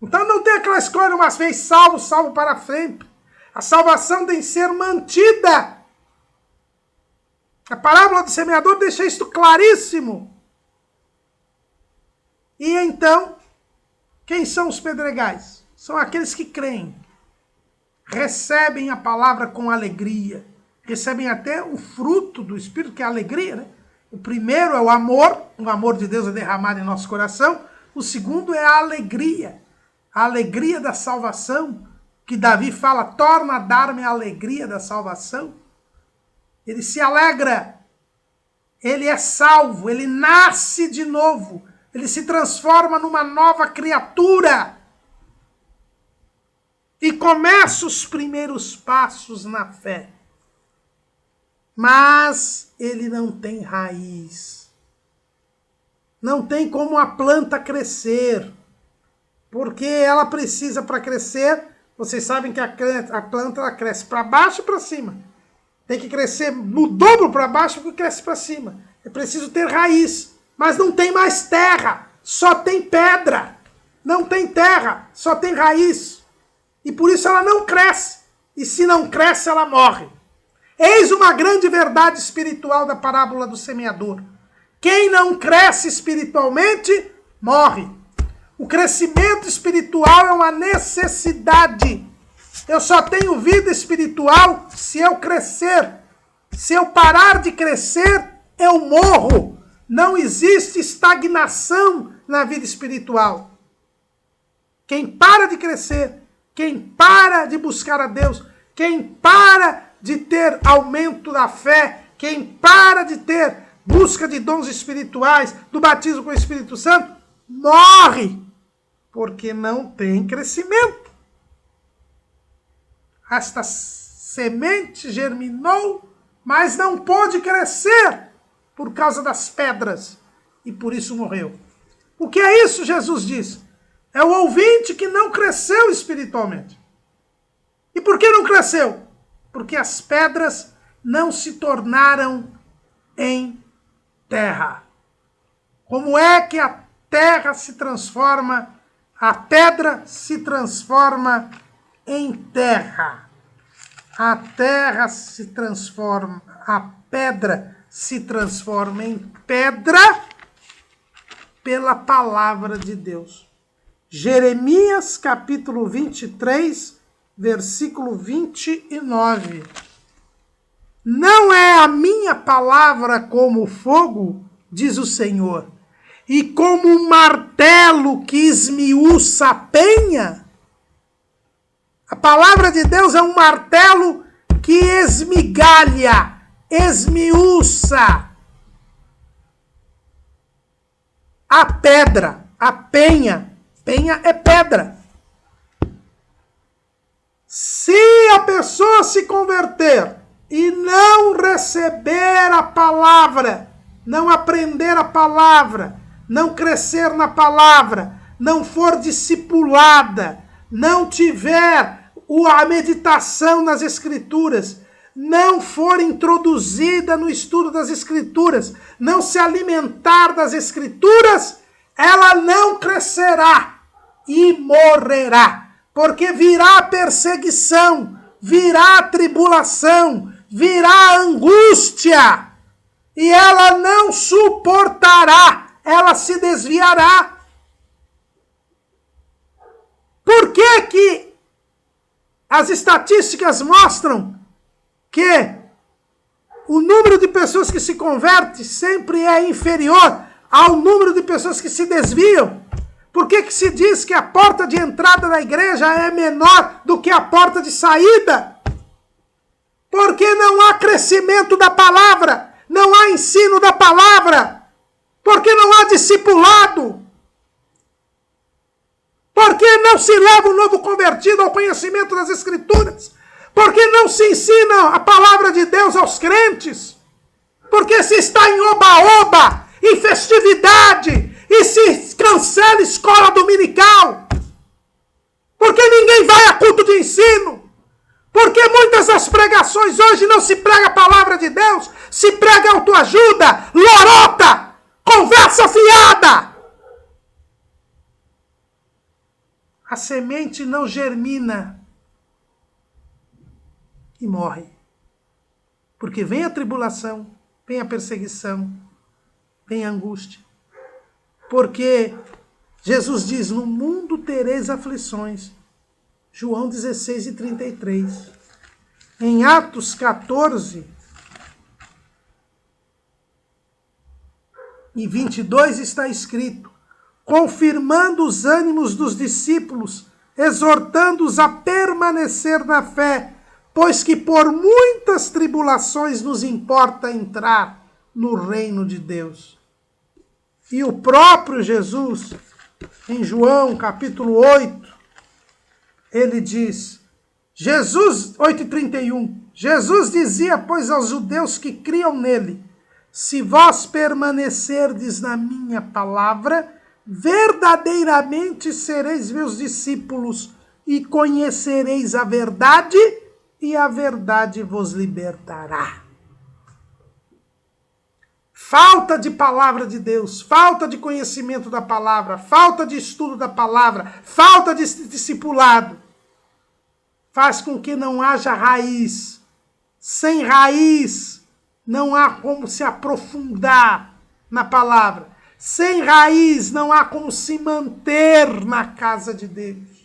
S1: Então não tem aquela escolha, uma vez salvo, salvo para frente. A salvação tem que ser mantida. A parábola do semeador deixa isto claríssimo. E então, quem são os pedregais? São aqueles que creem, recebem a palavra com alegria, recebem até o fruto do Espírito, que é a alegria, né? O primeiro é o amor de Deus é derramado em nosso coração. O segundo é a alegria da salvação, que Davi fala, torna a dar-me a alegria da salvação. Ele se alegra, ele é salvo, ele nasce de novo, ele se transforma numa nova criatura e começa os primeiros passos na fé. Mas ele não tem raiz. Não tem como a planta crescer. Porque ela precisa, para crescer, vocês sabem que a planta ela cresce para baixo e para cima. Tem que crescer no dobro para baixo do que cresce para cima. É preciso ter raiz. Mas não tem mais terra. Só tem pedra. Não tem terra. Só tem raiz. E por isso ela não cresce. E se não cresce, ela morre. Eis uma grande verdade espiritual da parábola do semeador. Quem não cresce espiritualmente, morre. O crescimento espiritual é uma necessidade. Eu só tenho vida espiritual se eu crescer. Se eu parar de crescer, eu morro. Não existe estagnação na vida espiritual. Quem para de crescer, quem para de buscar a Deus, quem para de ter aumento da fé, quem para de ter busca de dons espirituais, do batismo com o Espírito Santo, morre, porque não tem crescimento. Esta semente germinou, mas não pôde crescer por causa das pedras, e por isso morreu. O que é isso, Jesus diz? É o ouvinte que não cresceu espiritualmente. E por que não cresceu? Porque as pedras não se tornaram em terra. Como é que a terra se transforma, a pedra se transforma em terra? A terra se transforma, a pedra se transforma em pedra pela palavra de Deus. Jeremias capítulo 23, versículo 29. Não é a minha palavra como fogo, diz o Senhor, e como um martelo que esmiuça a penha? A palavra de Deus é um martelo que esmigalha, esmiuça a pedra, a penha. Penha é pedra. Se a pessoa se converter e não receber a palavra, não aprender a palavra, não crescer na palavra, não for discipulada, não tiver a meditação nas Escrituras, não for introduzida no estudo das Escrituras, não se alimentar das Escrituras, ela não crescerá e morrerá. Porque virá a perseguição, virá a tribulação, virá a angústia, e ela não suportará, ela se desviará. Por que que as estatísticas mostram que o número de pessoas que se convertem sempre é inferior ao número de pessoas que se desviam? Por que que se diz que a porta de entrada da igreja é menor do que a porta de saída? Porque não há crescimento da palavra, não há ensino da palavra, porque não há discipulado, porque não se leva o novo convertido ao conhecimento das Escrituras, porque não se ensina a palavra de Deus aos crentes, Porque se está em oba-oba, em festividade, e se cancela escola dominical, porque ninguém vai a culto de ensino, porque muitas das pregações hoje não se prega a palavra de Deus, se prega autoajuda, lorota, conversa fiada. A semente não germina e morre. Porque vem a tribulação, vem a perseguição, vem a angústia. Porque Jesus diz, no mundo tereis aflições. João 16:33. Em Atos 14:22 está escrito, confirmando os ânimos dos discípulos, exortando-os a permanecer na fé, pois que por muitas tribulações nos importa entrar no reino de Deus. E o próprio Jesus, em João capítulo 8, ele diz, 8:31, Jesus dizia, pois, aos judeus que criam nele, se vós permanecerdes na minha palavra, verdadeiramente sereis meus discípulos e conhecereis a verdade, e a verdade vos libertará. Falta de palavra de Deus, falta de conhecimento da palavra, falta de estudo da palavra, falta de discipulado, faz com que não haja raiz. Sem raiz, não há como se aprofundar na palavra. Sem raiz, não há como se manter na casa de Deus.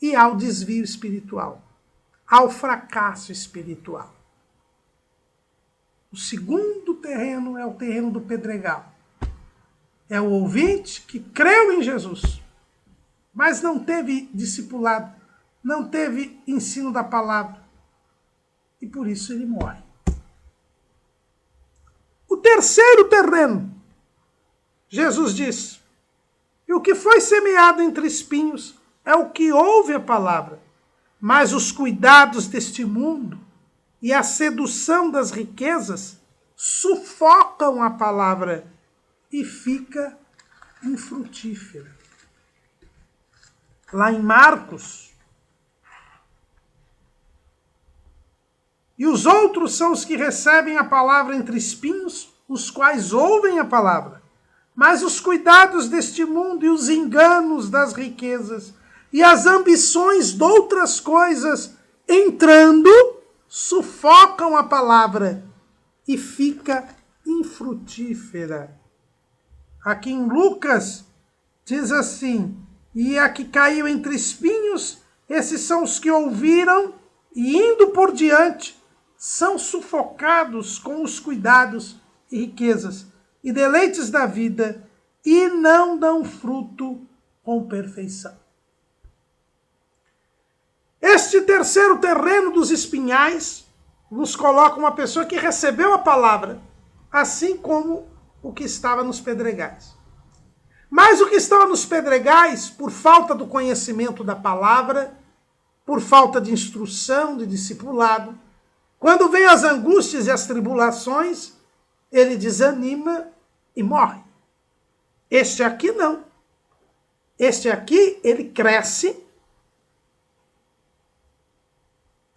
S1: E ao desvio espiritual, ao fracasso espiritual. O segundo terreno é o terreno do pedregal. É o ouvinte que creu em Jesus, mas não teve discipulado, não teve ensino da palavra. E por isso ele morre. O terceiro terreno, Jesus diz, e o que foi semeado entre espinhos é o que ouve a palavra, mas os cuidados deste mundo e a sedução das riquezas sufocam a palavra e fica infrutífera. Lá em Marcos, e os outros são os que recebem a palavra entre espinhos, os quais ouvem a palavra, mas os cuidados deste mundo e os enganos das riquezas e as ambições de outras coisas entrando, sufocam a palavra e fica infrutífera. Aqui em Lucas diz assim, e a que caiu entre espinhos, esses são os que ouviram e indo por diante, são sufocados com os cuidados e riquezas e deleites da vida e não dão fruto com perfeição. Este terceiro terreno dos espinhais nos coloca uma pessoa que recebeu a palavra, assim como o que estava nos pedregais. Mas o que estava nos pedregais, por falta do conhecimento da palavra, por falta de instrução, de discipulado, quando vem as angústias e as tribulações, ele desanima e morre. Este aqui não. Este aqui, ele cresce,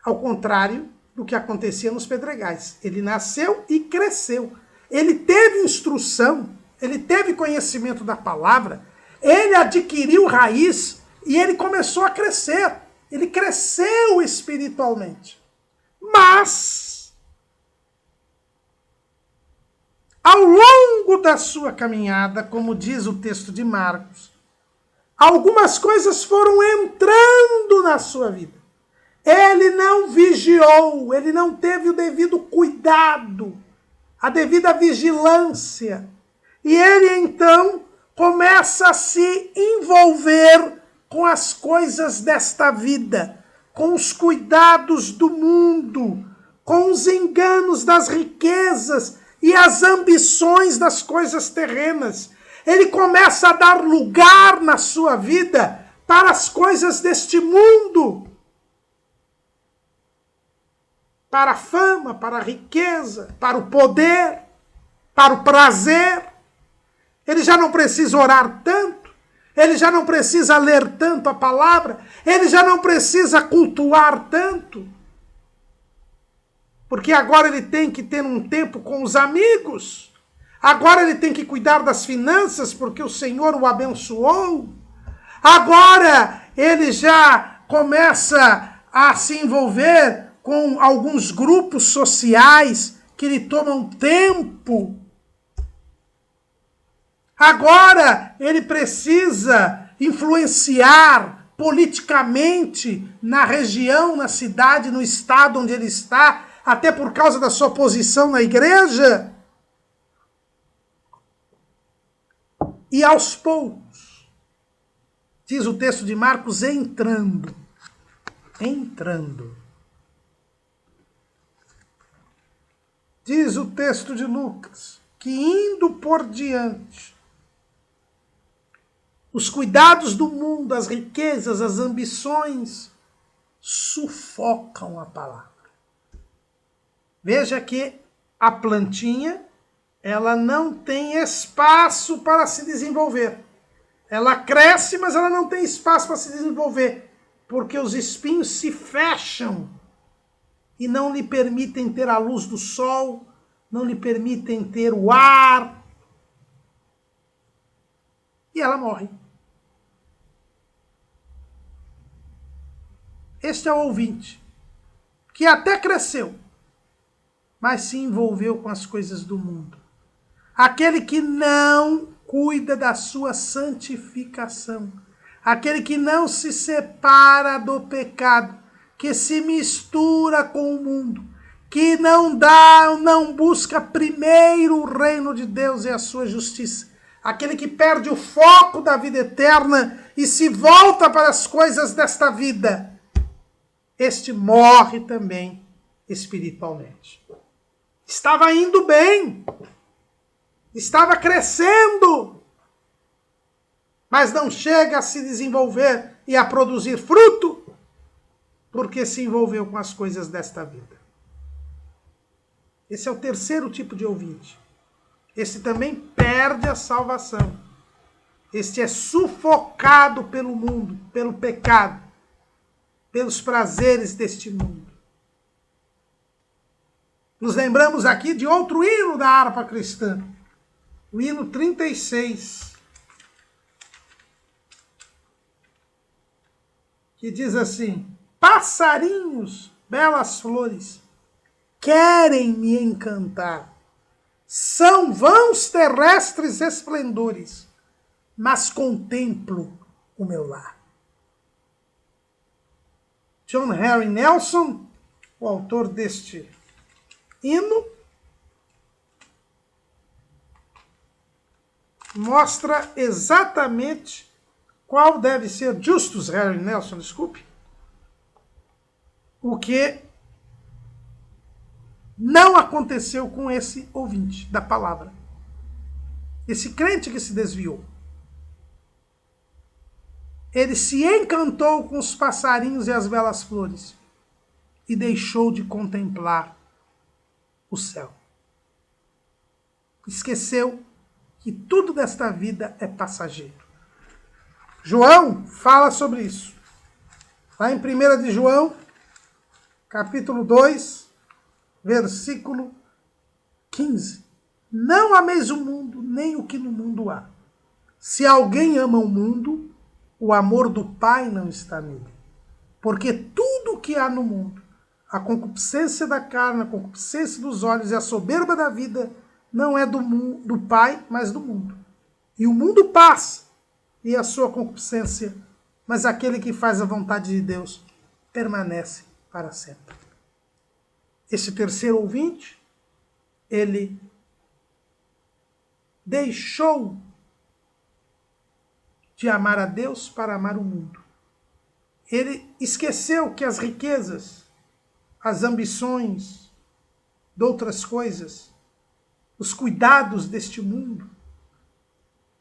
S1: ao contrário do que acontecia nos pedregais. Ele nasceu e cresceu. Ele teve instrução, ele teve conhecimento da palavra, ele adquiriu raiz e ele começou a crescer. Ele cresceu espiritualmente. Mas, ao longo da sua caminhada, como diz o texto de Marcos, algumas coisas foram entrando na sua vida. Ele não vigiou, ele não teve o devido cuidado, a devida vigilância. E ele então começa a se envolver com as coisas desta vida, com os cuidados do mundo, com os enganos das riquezas e as ambições das coisas terrenas. Ele começa a dar lugar na sua vida para as coisas deste mundo, para a fama, para a riqueza, para o poder, para o prazer. Ele já não precisa orar tanto, ele já não precisa ler tanto a palavra, ele já não precisa cultuar tanto, porque agora ele tem que ter um tempo com os amigos, agora ele tem que cuidar das finanças, porque o Senhor o abençoou, agora ele já começa a se envolver com alguns grupos sociais que lhe tomam tempo. Agora ele precisa influenciar politicamente na região, na cidade, no estado onde ele está, até por causa da sua posição na igreja. E aos poucos, diz o texto de Marcos, entrando. Diz o texto de Lucas, que indo por diante, os cuidados do mundo, as riquezas, as ambições, sufocam a palavra. Veja que a plantinha, ela não tem espaço para se desenvolver. Ela cresce, mas ela não tem espaço para se desenvolver, porque os espinhos se fecham e não lhe permitem ter a luz do sol, não lhe permitem ter o ar. E ela morre. Este é o ouvinte, que até cresceu, mas se envolveu com as coisas do mundo. Aquele que não cuida da sua santificação. Aquele que não se separa do pecado, que se mistura com o mundo, que não busca primeiro o reino de Deus e a sua justiça. Aquele que perde o foco da vida eterna e se volta para as coisas desta vida. Este morre também espiritualmente. Estava indo bem, estava crescendo, mas não chega a se desenvolver e a produzir fruto, porque se envolveu com as coisas desta vida. Esse é o terceiro tipo de ouvinte. Esse também perde a salvação. Este é sufocado pelo mundo, pelo pecado, pelos prazeres deste mundo. Nos lembramos aqui de outro hino da harpa cristã, o hino 36, que diz assim: passarinhos, belas flores, querem me encantar, são vãos terrestres esplendores, mas contemplo o meu lar. John Henry Nelson, o autor deste hino, mostra exatamente qual deve ser, Justus Henry Nelson, desculpe, o que não aconteceu com esse ouvinte da palavra. Esse crente que se desviou. Ele se encantou com os passarinhos e as belas flores e deixou de contemplar o céu. Esqueceu que tudo desta vida é passageiro. João fala sobre isso. Lá em 1 de João, capítulo 2, versículo 15. Não ameis o mundo, nem o que no mundo há. Se alguém ama o mundo, o amor do Pai não está nele. Porque tudo o que há no mundo, a concupiscência da carne, a concupiscência dos olhos e a soberba da vida, não é do Pai, mas do mundo. E o mundo passa, e a sua concupiscência, mas aquele que faz a vontade de Deus permanece para sempre. Esse terceiro ouvinte, ele deixou de amar a Deus para amar o mundo. Ele esqueceu que as riquezas, as ambições de outras coisas, os cuidados deste mundo,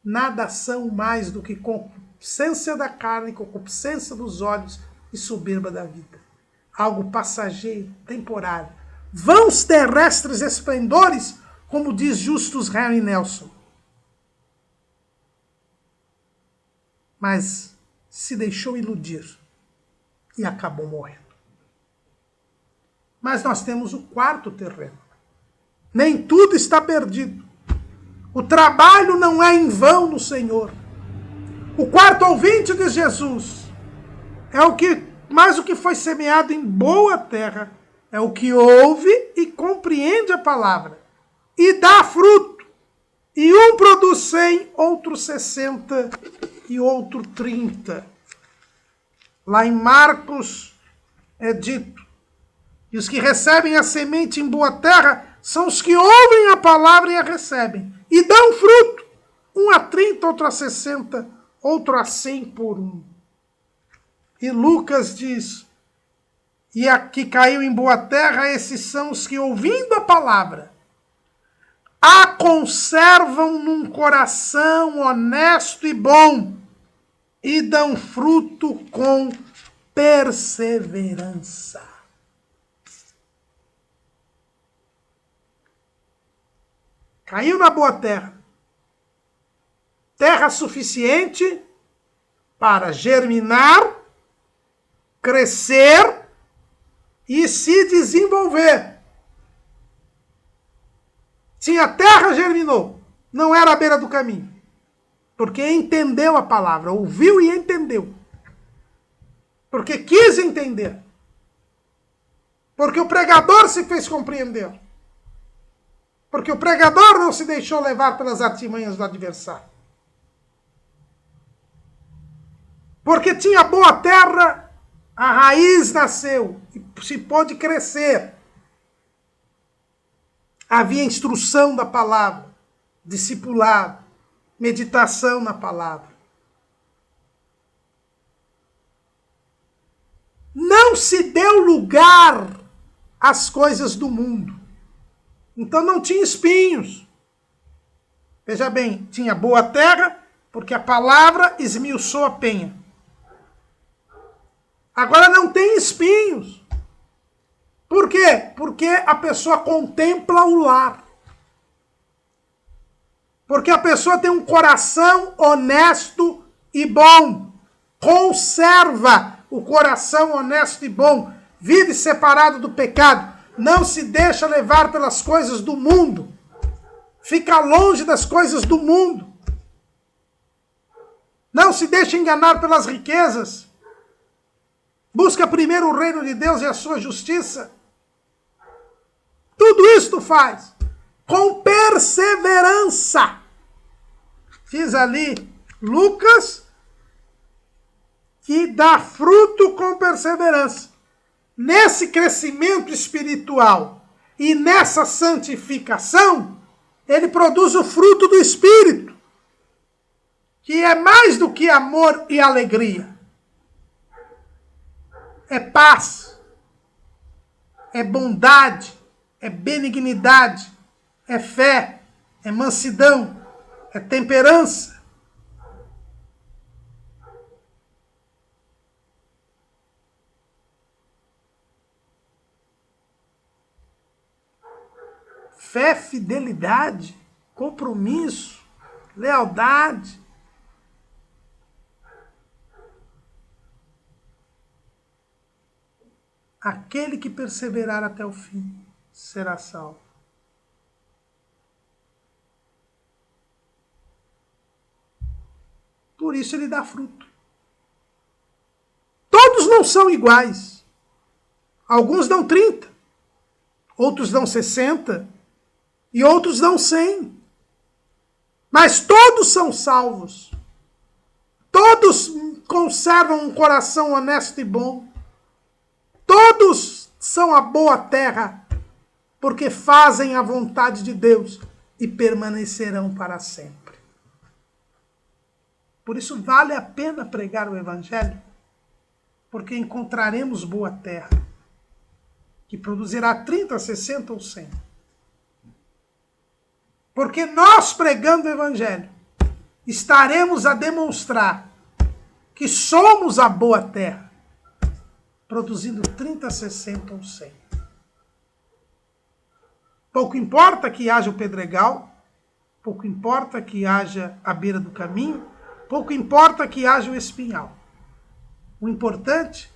S1: nada são mais do que concupiscência da carne, concupiscência dos olhos e soberba da vida. Algo passageiro, temporário. vãos terrestres esplendores, como diz Justus Henry Nelson. Mas se deixou iludir e acabou morrendo. Mas nós temos o quarto terreno. Nem tudo está perdido. O trabalho não é em vão no Senhor. O quarto ouvinte de Jesus é o que, mais o que foi semeado em boa terra, é o que ouve e compreende a palavra e dá fruto. E um produz 100, outro 60 e outro 30. Lá em Marcos é dito: e os que recebem a semente em boa terra são os que ouvem a palavra e a recebem, e dão fruto, um a 30, outro a 60, outro a 100 por um. E Lucas diz: e a que caiu em boa terra, esses são os que, ouvindo a palavra, a conservam num coração honesto e bom, e dão fruto com perseverança. Caiu na boa terra. Terra suficiente para germinar, crescer e se desenvolver. Sim, a terra germinou. Não era à beira do caminho. Porque entendeu a palavra, ouviu e entendeu. Porque quis entender. Porque o pregador se fez compreender. Porque o pregador não se deixou levar pelas artimanhas do adversário. Porque tinha boa terra, a raiz nasceu e se pôde crescer. Havia instrução da palavra, discipulado, meditação na palavra. Não se deu lugar às coisas do mundo. Então não tinha espinhos. Veja bem, tinha boa terra, porque a palavra esmiuçou a penha. Agora não tem espinhos. Por quê? Porque a pessoa contempla o lar. Porque a pessoa tem um coração honesto e bom. Conserva o coração honesto e bom. Vive separado do pecado. Não se deixa levar pelas coisas do mundo. Fica longe das coisas do mundo. Não se deixa enganar pelas riquezas. Busca primeiro o reino de Deus e a sua justiça. Tudo isso faz com perseverança. Diz ali Lucas que dá fruto com perseverança. Nesse crescimento espiritual e nessa santificação, ele produz o fruto do Espírito, que é mais do que amor e alegria. É paz, é bondade, é benignidade, é fé, é mansidão, é temperança. Fé, fidelidade, compromisso, lealdade. Aquele que perseverar até o fim será salvo. Por isso ele dá fruto. Todos não são iguais. Alguns dão 30, outros dão 60 e outros dão 100. Mas todos são salvos. Todos conservam um coração honesto e bom. Todos são a boa terra, porque fazem a vontade de Deus e permanecerão para sempre. Por isso vale a pena pregar o Evangelho, porque encontraremos boa terra, que produzirá 30, 60 ou 100. Porque nós, pregando o Evangelho, estaremos a demonstrar que somos a boa terra, produzindo 30, 60 ou 100. Pouco importa que haja o pedregal, pouco importa que haja a beira do caminho, pouco importa que haja o espinhal. O importante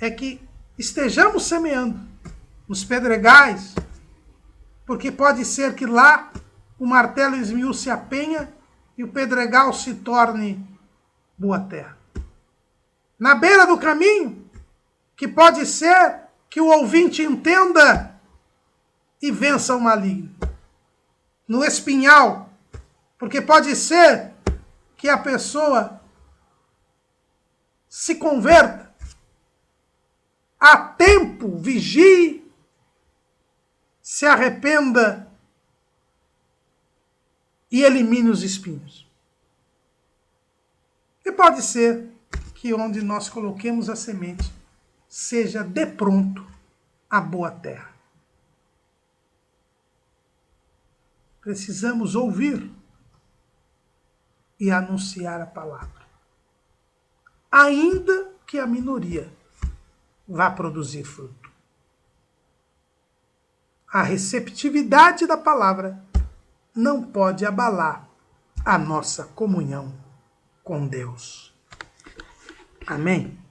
S1: é que estejamos semeando nos pedregais, porque pode ser que lá o martelo esmiúce a penha e o pedregal se torne boa terra. Na beira do caminho, que pode ser que o ouvinte entenda e vença o maligno. No espinhal, porque pode ser que a pessoa se converta a tempo, vigie, se arrependa e elimine os espinhos. E pode ser que onde nós coloquemos a semente seja de pronto a boa terra. Precisamos ouvir e anunciar a palavra, ainda que a minoria vá produzir fruto. A receptividade da palavra não pode abalar a nossa comunhão com Deus. Amém?